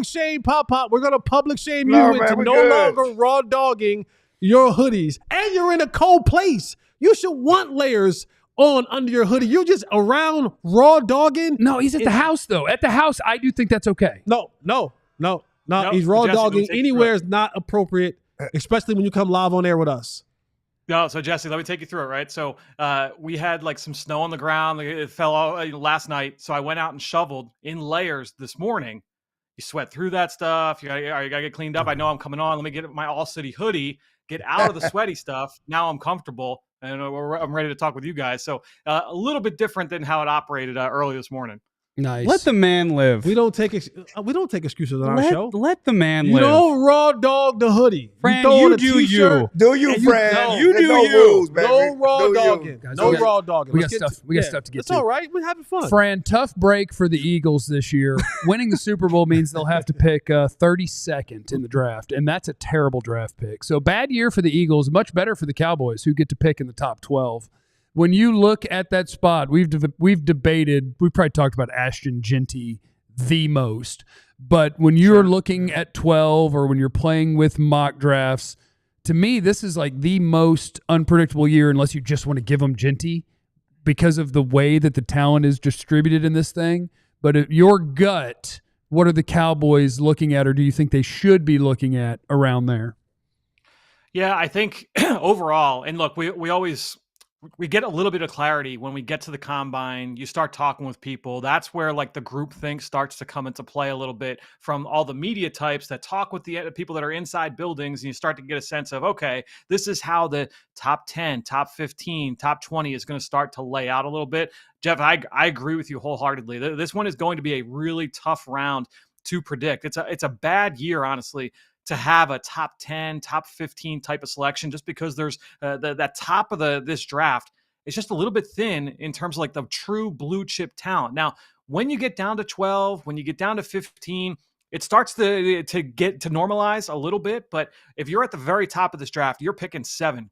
shame Pop-Up. We're going to public shame you into no longer raw dogging your hoodies. And you're in a cold place. You should want layers on under your hoodie. You're just around raw dogging. No, he's at the house, though. At the house, I do think that's okay. No. He's raw dogging anywhere is not appropriate, especially when you come live on air with us. No, so Jesse, let me take you through it, right? So we had like some snow on the ground. It fell out last night. So I went out and shoveled in layers this morning. You sweat through that stuff. You gotta get cleaned up. I know I'm coming on. Let me get my All-City hoodie, get out of the sweaty stuff. Now I'm comfortable, and I'm ready to talk with you guys. So a little bit different than how it operated early this morning. Nice. Let the man live. We don't take excuses on our show. Let the man You live. don't raw dog the hoodie. Fran, throw you on a do t-shirt. you. Do you, And Fran? no, you There's do no you. rules, baby. No raw Do you. dogging. Guys, No we got- raw dogging. we Let's got stuff- we got stuff to get It's to. all right. We're having fun. Fran, tough break for the Eagles this year. Winning the Super Bowl means they'll have to pick 32nd in the draft, and that's a terrible draft pick. So bad year for the Eagles, much better for the Cowboys, who get to pick in the top 12. When you look at that spot, we've debated, we probably talked about Ashton Genty the most, but when you're looking at 12 or when you're playing with mock drafts, to me, this is like the most unpredictable year unless you just want to give them Genty because of the way that the talent is distributed in this thing. But at your gut, what are the Cowboys looking at, or do you think they should be looking at around there? Yeah, I think overall, and look, we get a little bit of clarity when we get to the combine. You start talking with people. That's where like the group think starts to come into play a little bit from all the media types that talk with the people that are inside buildings. And you start to get a sense of, okay, this is how the top 10, top 15, top 20 is going to start to lay out a little bit. Jeff, I agree with you wholeheartedly. This one is going to be a really tough round to predict. It's a bad year, honestly, to have a top 10, top 15 type of selection, just because there's that top of this draft is just a little bit thin in terms of like the true blue chip talent. Now, when you get down to 12, when you get down to 15, it starts to get to normalize a little bit. But if you're at the very top of this draft, you're picking 7.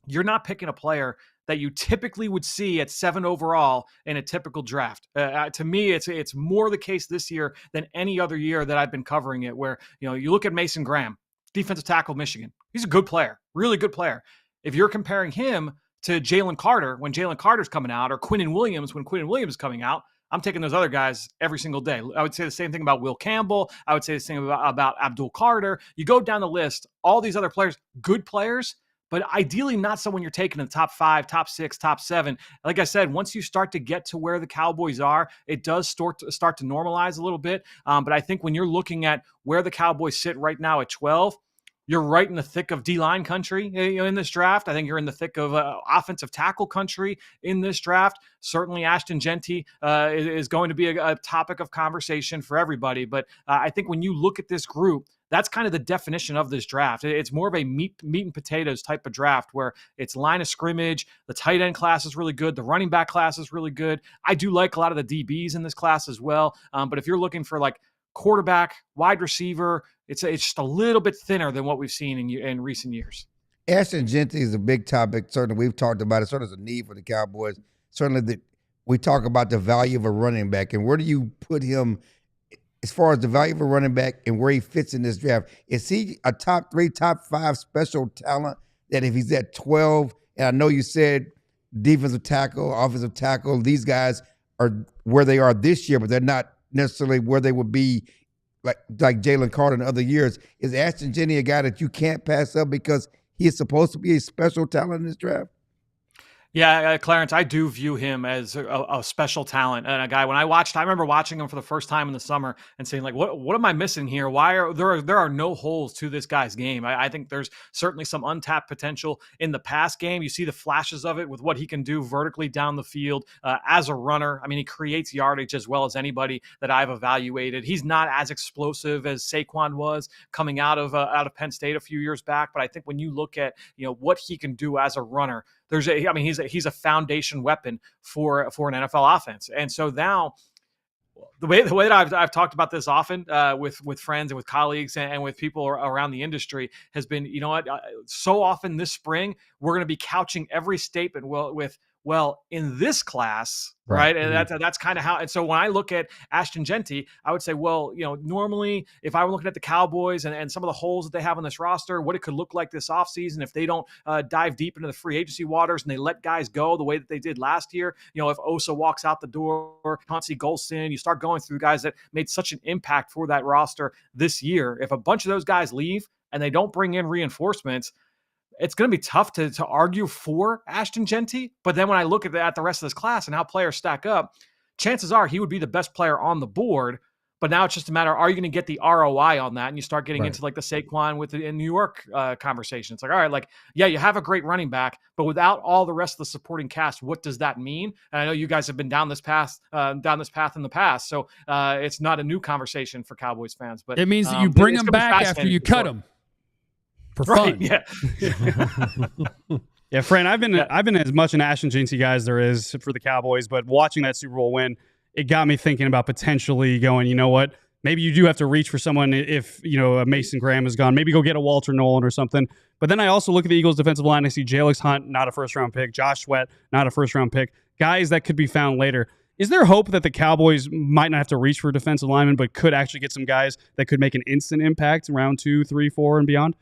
You're not picking a player that you typically would see at 7 overall in a typical draft. To me, it's more the case this year than any other year that I've been covering it, where, you know, you look at Mason Graham, defensive tackle of Michigan. He's a good player, really good player. If you're comparing him to Jalen Carter when Jalen Carter's coming out, or Quinnen Williams when Quinnen Williams is coming out, I'm taking those other guys every single day. I would say the same thing about Will Campbell. I would say the same about Abdul Carter. You go down the list, all these other players, good players, but ideally not someone you're taking in the top 5, top 6, top 7. Like I said, once you start to get to where the Cowboys are, it does start to normalize a little bit. But I think when you're looking at where the Cowboys sit right now at 12, you're right in the thick of D-line country in this draft. I think you're in the thick of offensive tackle country in this draft. Certainly Ashton Genty is going to be a topic of conversation for everybody. But I think when you look at this group, that's kind of the definition of this draft. It's more of a meat and potatoes type of draft where it's line of scrimmage. The tight end class is really good. The running back class is really good. I do like a lot of the DBs in this class as well. But if you're looking for like quarterback, wide receiver, it's just a little bit thinner than what we've seen in recent years. Ashton Genty is a big topic. Certainly, we've talked about it. Certainly, there's a need for the Cowboys. Certainly, we talk about the value of a running back, and where do you put him as far as the value of a running back and where he fits in this draft? Is he a top 3, top 5 special talent that if he's at 12, and I know you said defensive tackle, offensive tackle, these guys are where they are this year, but they're not necessarily where they would be like Jalen Carter in other years. Is Ashton Genty a guy that you can't pass up because he is supposed to be a special talent in this draft? Yeah, Clarence, I do view him as a special talent and a guy. When I remember watching him for the first time in the summer and saying, like, what am I missing here? Why are there are no holes to this guy's game? I think there's certainly some untapped potential in the pass game. You see the flashes of it with what he can do vertically down the field as a runner. I mean, he creates yardage as well as anybody that I've evaluated. He's not as explosive as Saquon was coming out of Penn State a few years back, but I think when you look at what he can do as a runner, he's a foundation weapon for an NFL offense. And so now the way that I've talked about this often with friends and with colleagues and with people around the industry has been, so often this spring, we're going to be couching every statement with in this class, right? And that's kind of how. And so when I look at Ashton Genty, I would say, normally if I were looking at the Cowboys and some of the holes that they have on this roster, what it could look like this offseason if they don't dive deep into the free agency waters and they let guys go the way that they did last year. If Osa walks out the door, Chauncey Golston, you start going through guys that made such an impact for that roster this year. If a bunch of those guys leave and they don't bring in reinforcements, it's going to be tough to argue for Ashton Genty. But then when I look at the rest of this class and how players stack up, chances are he would be the best player on the board. But now it's just a matter, are you going to get the ROI on that? And you start getting into like the Saquon in New York conversation. It's like, all right, like, yeah, you have a great running back, but without all the rest of the supporting cast, what does that mean? And I know you guys have been down this path in the past. So it's not a new conversation for Cowboys fans, but it means that you bring them back after you cut them for fun. Yeah. Yeah, Fran, I've been as much an Ashton Jinty guy as there is for the Cowboys, but watching that Super Bowl win, it got me thinking about potentially going, you know what, maybe you do have to reach for someone if, a Mason Graham is gone. Maybe go get a Walter Nolan or something. But then I also look at the Eagles' defensive line. I see Jalix Hunt, not a first-round pick. Josh Sweat, not a first-round pick. Guys that could be found later. Is there hope that the Cowboys might not have to reach for defensive linemen, but could actually get some guys that could make an instant impact in round 2, 3, 4, and beyond?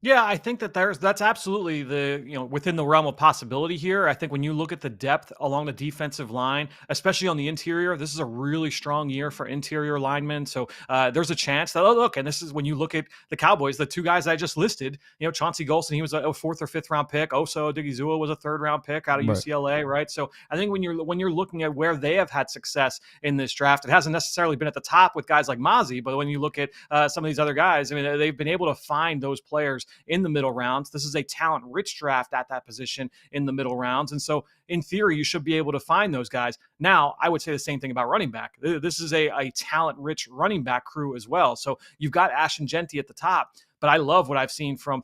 Yeah, I think that that's absolutely within the realm of possibility here. I think when you look at the depth along the defensive line, especially on the interior, this is a really strong year for interior linemen. So there's a chance that, and this is when you look at the Cowboys, the two guys I just listed, Chauncey Golston, he was a 4th or 5th round pick. Oso Odigizua was a 3rd round pick out of UCLA, right? So I think when you're looking at where they have had success in this draft, it hasn't necessarily been at the top with guys like Mozzie, but when you look at some of these other guys, I mean, they've been able to find those players in the middle rounds. This is a talent-rich draft at that position in the middle rounds. And so in theory, you should be able to find those guys. Now, I would say the same thing about running back. This is a talent-rich running back crew as well. So you've got Ashton Jinty at the top, but I love what I've seen from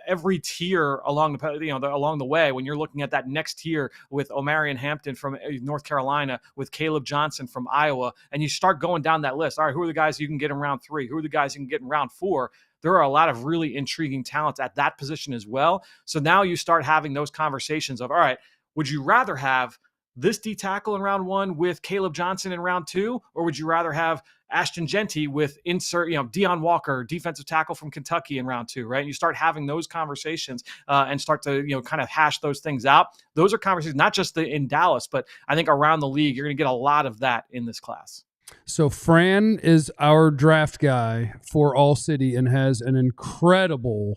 every tier along the way. When you're looking at that next tier with Omarion Hampton from North Carolina, with Caleb Johnson from Iowa, and you start going down that list. All right, who are the guys you can get in round 3? Who are the guys you can get in round 4? There are a lot of really intriguing talents at that position as well. So now you start having those conversations of, all right, would you rather have this D tackle in round 1 with Caleb Johnson in round 2, or would you rather have Ashton Jinty with Deion Walker, defensive tackle from Kentucky in round 2, right? And you start having those conversations and start to, kind of hash those things out. Those are conversations, not just in Dallas, but I think around the league, you're going to get a lot of that in this class. So Fran is our draft guy for ALLCITY and has an incredible,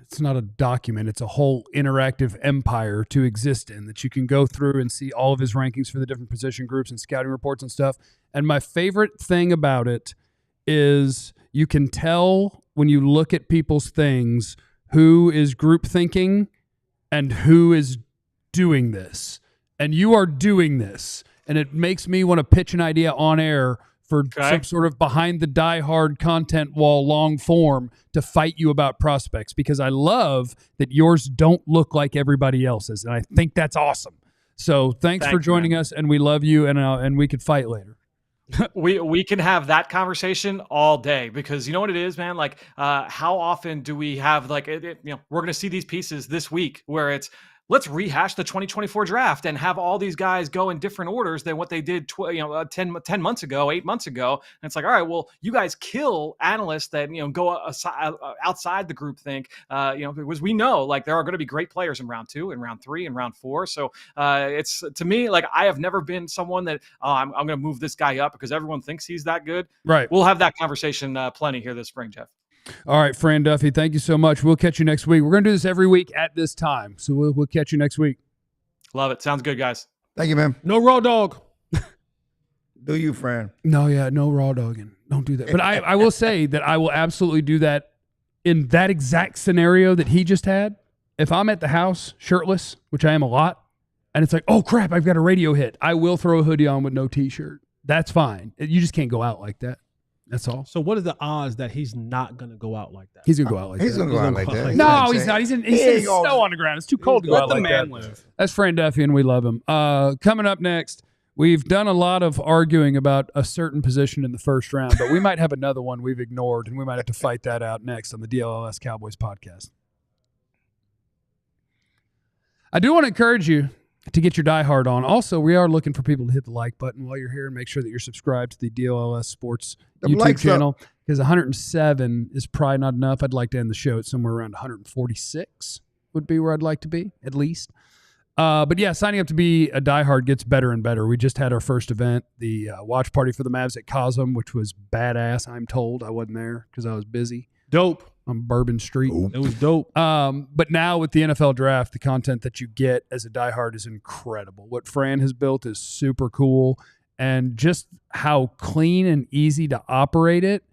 it's not a document, it's a whole interactive empire to exist in that you can go through and see all of his rankings for the different position groups and scouting reports and stuff. And my favorite thing about it is you can tell when you look at people's things who is group thinking and who is doing this. And you are doing this. And it makes me want to pitch an idea on air for some sort of behind the diehard content wall long form to fight you about prospects, because I love that yours don't look like everybody else's. And I think that's awesome. So thanks for joining us, and we love you, and we could fight later. We can have that conversation all day, because you know what it is, man? Like, how often do we have we're going to see these pieces this week where it's, let's rehash the 2024 draft and have all these guys go in different orders than what they did 10 months ago, 8 months ago. And it's like, all right, well, you guys kill analysts that, go outside the group think, because we know like there are going to be great players in round 2 and round 3 and round 4. So it's, to me, like, I have never been someone that, I'm going to move this guy up because everyone thinks he's that good. Right. We'll have that conversation plenty here this spring, Jeff. All right, Fran Duffy, thank you so much. We'll catch you next week. We're going to do this every week at this time, so we'll catch you next week. Love it. Sounds good, guys. Thank you, man. No raw dog. Do you, Fran? No raw dogging. Don't do that. But I will say that I will absolutely do that in that exact scenario that he just had. If I'm at the house shirtless, which I am a lot, and it's like, oh, crap, I've got a radio hit, I will throw a hoodie on with no T-shirt. That's fine. You just can't go out like that. That's all. So what are the odds that he's not going to go out like that? He's going to go out like that. He's going to go out like that. No, he's not. He's in snow on the ground. It's too cold to go out like that. Live. That's Fran Duffy, and we love him. Coming up next, we've done a lot of arguing about a certain position in the first round, but we might have another one we've ignored, and we might have to fight that out next on the DLLS Cowboys podcast. I do want to encourage you to get your diehard on. Also, we are looking for people to hit the like button while you're here and make sure that you're subscribed to the DLLS Sports YouTube channel, because 107 is probably not enough. I'd like to end the show at somewhere around 146 would be where I'd like to be, at least. But yeah, signing up to be a diehard gets better and better. We just had our first event, the watch party for the Mavs at Cosm, which was badass. I'm told I wasn't there because I was busy. Dope. On Bourbon Street. It was dope. But now with the NFL draft, the content that you get as a diehard is incredible. What Fran has built is super cool. and just how clean and easy to operate it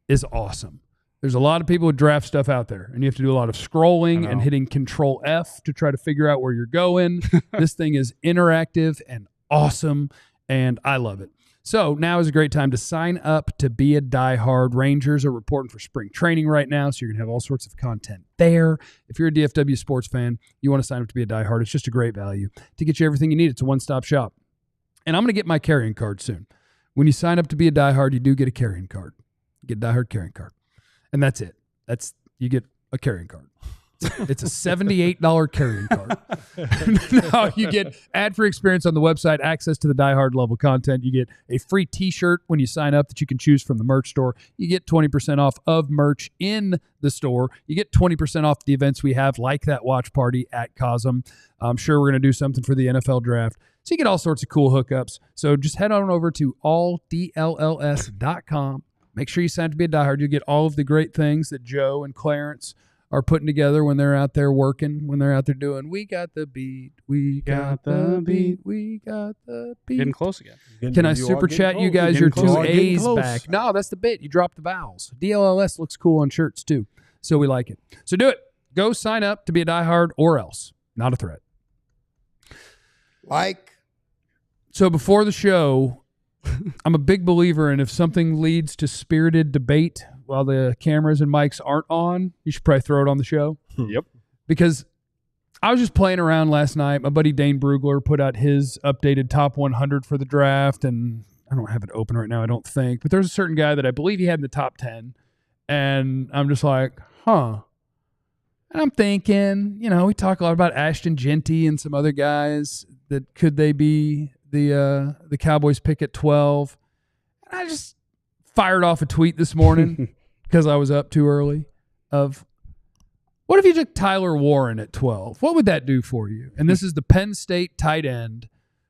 is awesome. There's a lot of people who draft stuff out there, and you have to do a lot of scrolling and hitting Control F to try to figure out where you're going. This thing is interactive and awesome, and I love it. So now is a great time to sign up to be a diehard. Rangers are reporting for spring training right now, so you're going to have all sorts of content there. If you're a DFW sports fan, you want to sign up to be a diehard. It's just a great value to get you everything you need. It's a one-stop shop. And I'm going to get my carrying card soon. When you sign up to be a diehard, you do get a carrying card. You get a diehard carrying card. And that's it. You get a carrying card. It's a $78 carrying card. No, you get ad-free experience on the website, access to the diehard level content. You get a free t-shirt when you sign up that you can choose from the merch store. You get 20% off of merch in the store. You get 20% off the events we have, like that watch party at Cosm. I'm sure we're going to do something for the NFL draft. So you get all sorts of cool hookups. So just head on over to alldlls.com. Make sure you sign up to be a diehard. You'll get all of the great things that Joe and Clarence are putting together when they're out there working, when they're out there doing, we got the beat, we got the beat, we got the beat. Getting close again. Can I super chat you guys your two A's back? No, that's the bit. You dropped the vowels. DLLS looks cool on shirts too, so we like it. So do it. Go sign up to be a diehard or else. Not a threat. So before the show, I'm a big believer in if something leads to spirited debate while the cameras and mics aren't on, you should probably throw it on the show. Yep. Because I was just playing around last night. My buddy Dane Brugler put out his updated top 100 for the draft, and I don't have it open right now, I don't think. But there's a certain guy that I believe he had in the top 10, and I'm just like, huh. And I'm thinking, we talk a lot about Ashton Genty and some other guys that could they be the Cowboys pick at 12. And I just fired off a tweet this morning because I was up too early of, what if you took Tyler Warren at 12? What would that do for you? And this is the Penn State tight end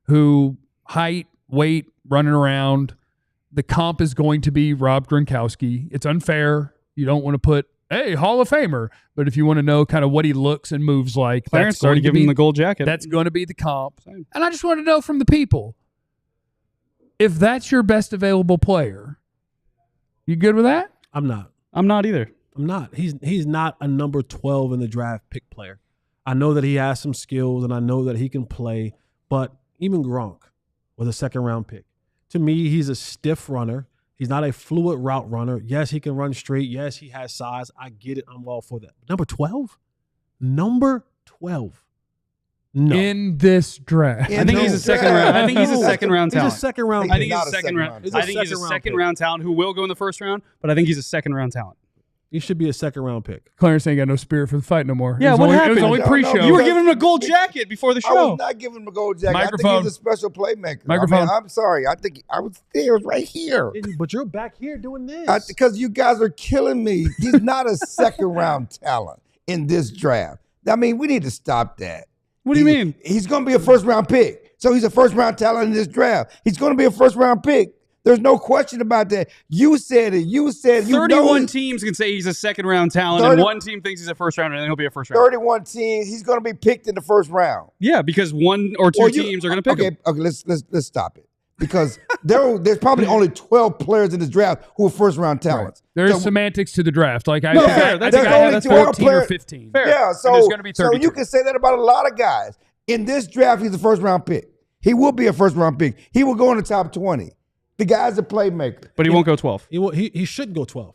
who height, weight, running around. The comp is going to be Rob Gronkowski. It's unfair. You don't want to put, hey, Hall of Famer. But if you want to know kind of what he looks and moves like, Clarence started giving him the gold jacket. That's going to be the comp. And I just want to know from the people, if that's your best available player, you good with that? I'm not. I'm not either. I'm not. He's not a number 12 in the draft pick player. I know that he has some skills and I know that he can play, but even Gronk was a second-round pick. To me, he's a stiff runner. He's not a fluid route runner. Yes, he can run straight. Yes, he has size. I get it. I'm all for that. Number 12? Number 12. No. In this draft. I think he's a second round. I think he's a second round talent. He's a second round. I think he's a second round. I think he's a second round talent who will go in the first round, but I think he's a second round talent. He should be a second round pick. Clarence ain't got no spirit for the fight no more. Yeah, what happened? It was only pre-show. You were giving him a gold jacket before the show. I was not giving him a gold jacket. Microphone. I think he's a special playmaker. Microphone. I'm sorry. I think I was there, right here. But you're back here doing this. Because you guys are killing me. He's not a second round talent in this draft. I mean, we need to stop that. What do you mean? He's going to be a first round pick. So he's a first round talent in this draft. He's going to be a first round pick. There's no question about that. You said it. You said 31 teams can say he's a second round talent, and one team thinks he's a first rounder, and then he'll be a first rounder. 31 teams. He's going to be picked in the first round. Yeah, because one or two teams are going to pick him. Okay, let's stop it. Because there's probably only 12 players in this draft who are first round talents. Right. There's semantics to the draft. Like I fair. I think I had 14 or 15. Fair. Yeah, so there's going to be 32. So you can say that about a lot of guys. In this draft, he's a first round pick. He will be a first round pick. He will go in the top 20. The guy's a playmaker. But he won't go 12. He shouldn't go 12.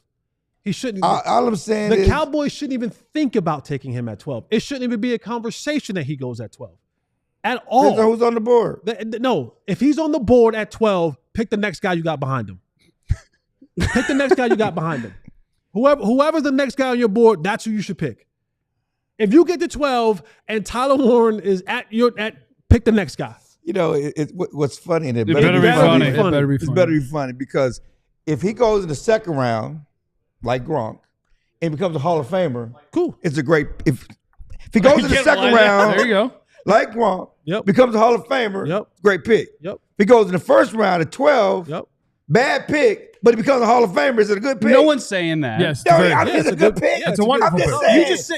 He shouldn't. All I'm saying is the Cowboys shouldn't even think about taking him at 12. It shouldn't even be a conversation that he goes at 12 at all. Who's on the board? No, if he's on the board at 12, pick the next guy you got behind him. Pick the next guy you got behind him. Whoever's the next guy on your board, that's who you should pick. If you get to 12 and Tyler Warren is pick the next guy. You know, what's funny, and It better be funny. It's better be funny because if he goes in the second round, like Gronk, and becomes a Hall of Famer, cool. It's a great. If he goes in the second round, there you go, like Gronk, Yep. becomes a Hall of Famer, Yep. Great pick. Yep. If he goes in the first round at 12, Yep. Bad pick, but it becomes a Hall of Famer. Is it a good pick? No one's saying that. Yes, No, very- I mean, it's a good pick. it's a wonderful pick.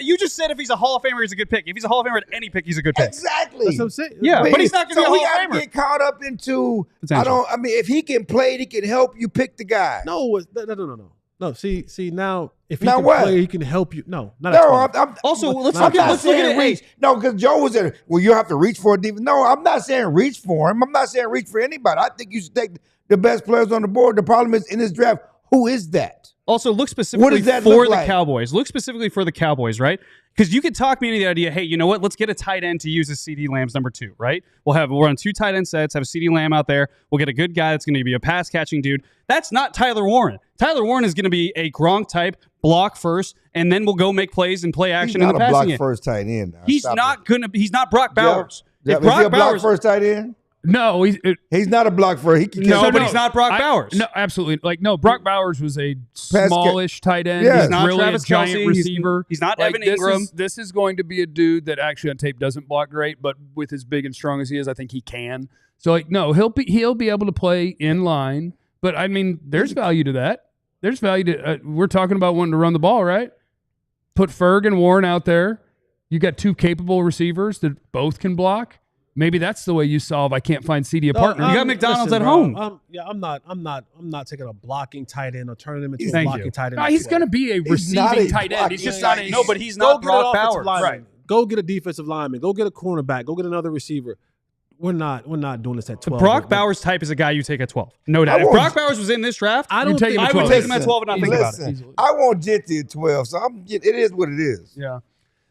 You just said if he's a Hall of Famer, he's a good pick. If he's a Hall of Famer at any pick, he's a good pick. Exactly. That's what I'm saying. Yeah, but he's not going to So be we a Hall of got to Famer. get caught up into. Potential. I mean, if he can play, he can help you pick the guy. No. See, now if he Now can what? play, he can help you. No, not at No, 12. I'm Also, let's I'm look not at saying it. reach. No, because Joe was there. Well, you have to reach for a defense. No, I'm not saying reach for him. I'm not saying reach for anybody. I think you should take the best players on the board. The problem is in this draft, who is that? Also, look specifically does that for look the like? Cowboys. Look specifically for the Cowboys, right? Because you could talk me into the idea, hey, you know what? Let's get a tight end to use as CD Lamb's number 2, right? We'll run 2 tight end sets, have a CD Lamb out there. We'll get a good guy that's going to be a pass-catching dude. That's not Tyler Warren. Tyler Warren is going to be a Gronk type, block first, and then we'll go make plays and play action in the passing block game. first tight end. Now. He's Stop not it. going to be. He's not Brock Bowers. Yeah, If is he a Brock block Bowers, first tight end? No, He's not a block first. He can No, catch but the he's ball. not Brock Bowers. No, absolutely. Brock Bowers was a smallish tight end. Yeah. He's He's not not really Travis a giant Kelce. receiver. He's not Like, Evan Ingram. This is going to be a dude that actually on tape doesn't block great, but with as big and strong as he is, I think he can. So no, he'll be able to play in line. But I mean, there's value to that. There's value to. We're talking about wanting to run the ball, right? Put Ferg and Warren out there. You got 2 capable receivers that both can block. Maybe that's the way you solve. I can't find CD a partner. You got McDonald's at bro, home. I'm not taking a blocking tight end or turning him into a Thank blocking you. tight end. No, he's going to be a not receiving a tight end. He's blocking just not tight a. end. No, but he's Go not get an Brock offensive Bowers. lineman. Right. Go get a defensive lineman. Go get a cornerback. Go get another receiver. We're not doing this at 12. Brock Bowers type is a guy you take at 12. No doubt. I If want- Brock Bowers was in this draft, I don't take think him at I would 12. take him at 12 and not think about it. Listen, I want Jetty at 12, so it is what it is. Yeah.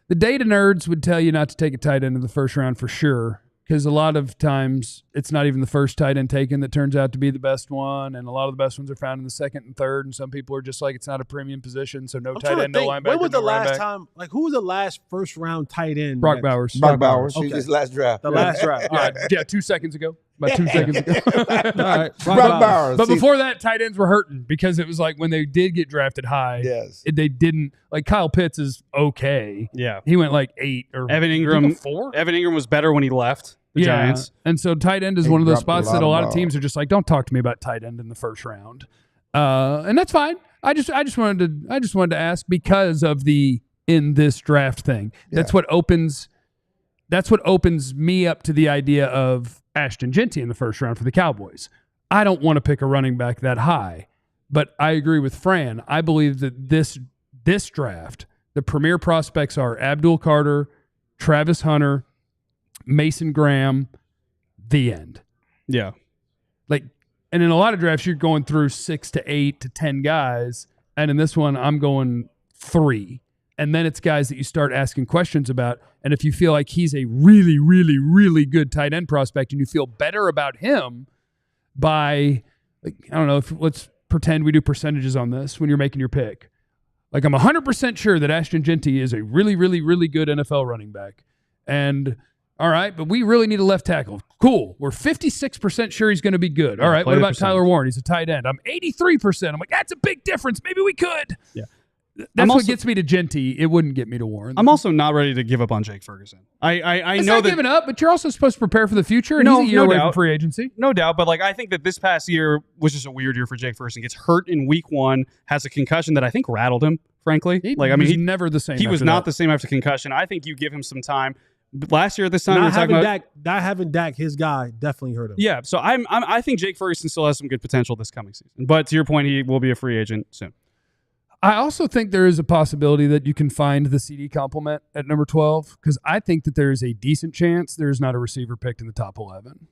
The data nerds would tell you not to take a tight end in the first round for sure, because a lot of times it's not even the first tight end taken that turns out to be the best one, and a lot of the best ones are found in the second and third, and some people are just like, it's not a premium position, so no I'm tight trying to end, no think, linebacker, when was the no last running back. time? Like, who was the last first round tight end? Brock that- Bowers. Brock Bowers. He Okay. was his last draft. The last draft. All right. Yeah, 2 seconds ago. About 2 seconds ago. All right. Brock Bowers. But See, before that, tight ends were hurting because it was like when they did get drafted high, yes. they didn't like Kyle Pitts is okay. Yeah. He went like 8 or Evan Ingram. 4. Evan Ingram was better when he left the Giants. And so tight end is He one of those dropped a spots lot that a of lot of balls. teams are just like, don't talk to me about tight end in the first round. And that's fine. I just wanted to ask because of the in this draft thing. That's what opens me up to the idea of Ashton Genty in the first round for the Cowboys. I don't want to pick a running back that high, but I agree with Fran. I believe that this draft, the premier prospects are Abdul Carter, Travis Hunter, Mason Graham, the end. Yeah. And in a lot of drafts, you're going through 6 to 8 to 10 guys. And in this one, I'm going 3. And then it's guys that you start asking questions about. And if you feel like he's a really, really, really good tight end prospect and you feel better about him by, I don't know, let's pretend we do percentages on this when you're making your pick. I'm 100% sure that Ashton Genty is a really, really, really good NFL running back. And all right, but we really need a left tackle. Cool. We're 56% sure he's going to be good. All right, play what the about percentage. Tyler Warren? He's a tight end. I'm 83%. I'm like, that's a big difference. Maybe we could. Yeah. That's what also- gets me to Genty. It wouldn't get me to Warren. I'm also not ready to give up on Jake Ferguson. I it's know not that giving up, but you're also supposed to prepare for the future. And No, he's a year no away from doubt. free agency. no doubt, but I think that this past year was just a weird year for Jake Ferguson. Gets hurt in week 1, has a concussion that I think rattled him, frankly. He he never the same. he was after not that. the same after concussion. I think you give him some time. But last year at this time, we were Not talking about having Dak, his guy, definitely hurt him. yeah. So I think Jake Ferguson still has some good potential this coming season. But to your point, he will be a free agent soon. I also think there is a possibility that you can find the CD complement at number 12 because I think that there is a decent chance there's not a receiver picked in the top 11.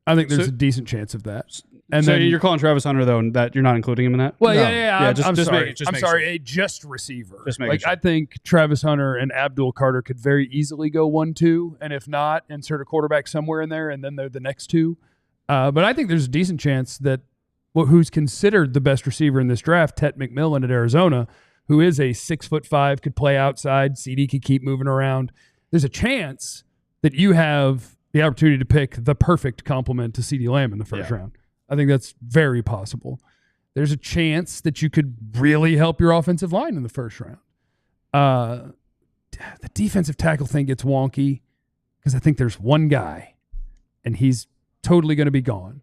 I think there's So- a decent chance of that. And so then you're calling Travis Hunter though, and that you're not including him in that. well, No. yeah. just I'm make- sorry. I'm make sorry. sure. A just receiver. Just making sure. I think Travis Hunter and Abdul Carter could very easily go 1-2, and if not, insert a quarterback somewhere in there, and then they're the next 2. But I think there's a decent chance that who's considered the best receiver in this draft, Tet McMillan at Arizona, who is a 6'5", could play outside. CD could keep moving around. There's a chance that you have the opportunity to pick the perfect complement to CD Lamb in the first round. I think that's very possible. There's a chance that you could really help your offensive line in the first round. The defensive tackle thing gets wonky because I think there's one guy, and he's totally going to be gone.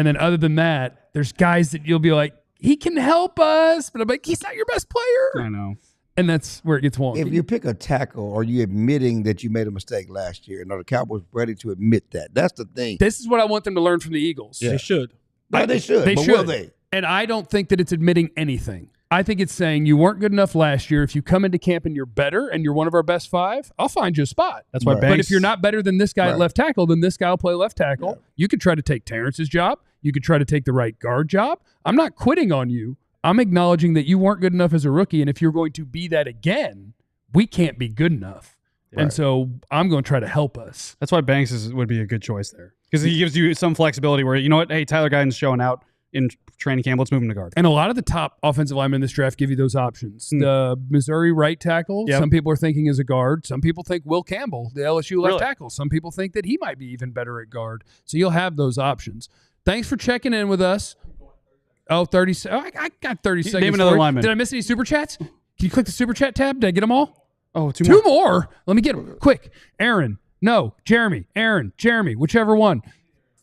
And then other than that, there's guys that you'll be like, he can help us. But I'm like, he's not your best player. I know. And that's where it gets wonky. If you pick a tackle, are you admitting that you made a mistake last year? And are the Cowboys ready to admit that? That's the thing. This is what I want them to learn from the Eagles. They should. No, they should. They but should. will they? And I don't think that it's admitting anything. I think it's saying you weren't good enough last year. If you come into camp and you're better and you're one of our best 5, I'll find you a spot. That's why Right. Banks. But if you're not better than this guy at Right. left tackle, then this guy will play left tackle. Yeah. You could try to take Terrence's job. You could try to take the right guard job. I'm not quitting on you. I'm acknowledging that you weren't good enough as a rookie. And if you're going to be that again, we can't be good enough. And Right. so I'm going to try to help us. That's why Banks would be a good choice there because he gives you some flexibility where, you know what, hey, Tyler Guyton's showing out in training camp. Let's move him to guard. And a lot of the top offensive linemen in this draft give you those options. The Missouri right tackle, Yep. some people are thinking is a guard. Some people think Will Campbell, the LSU left Really? tackle. Some people think that he might be even better at guard. So you'll have those options. Thanks for checking in with us. Oh, 30 I got 30 seconds. Name another for you. lineman. Did I miss any super chats? Can you click the super chat tab? Did I get them all? Oh, Two more. Let me get them. Quick. Aaron. No. Jeremy. Aaron. Jeremy. Whichever one.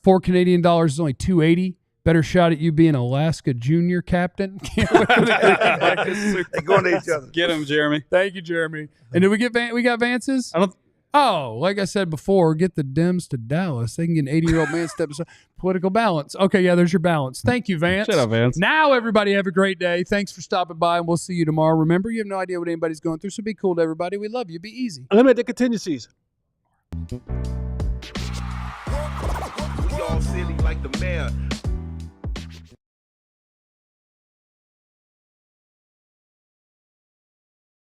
$4 Canadian is only $2.80. Better shot at you being Alaska junior captain. Can't wait for the They going to each other. Get him, Jeremy. Thank you, Jeremy. And did we get we got Vance's? I don't. Oh, like I said before, get the Dems to Dallas. They can get an 80-year-old man step aside. Political balance. Okay, yeah, there's your balance. Thank you, Vance. Shut up, Vance. Now, everybody, have a great day. Thanks for stopping by, and we'll see you tomorrow. Remember, you have no idea what anybody's going through, so be cool to everybody. We love you. Be easy. Eliminate the contingencies. We all silly like the mayor.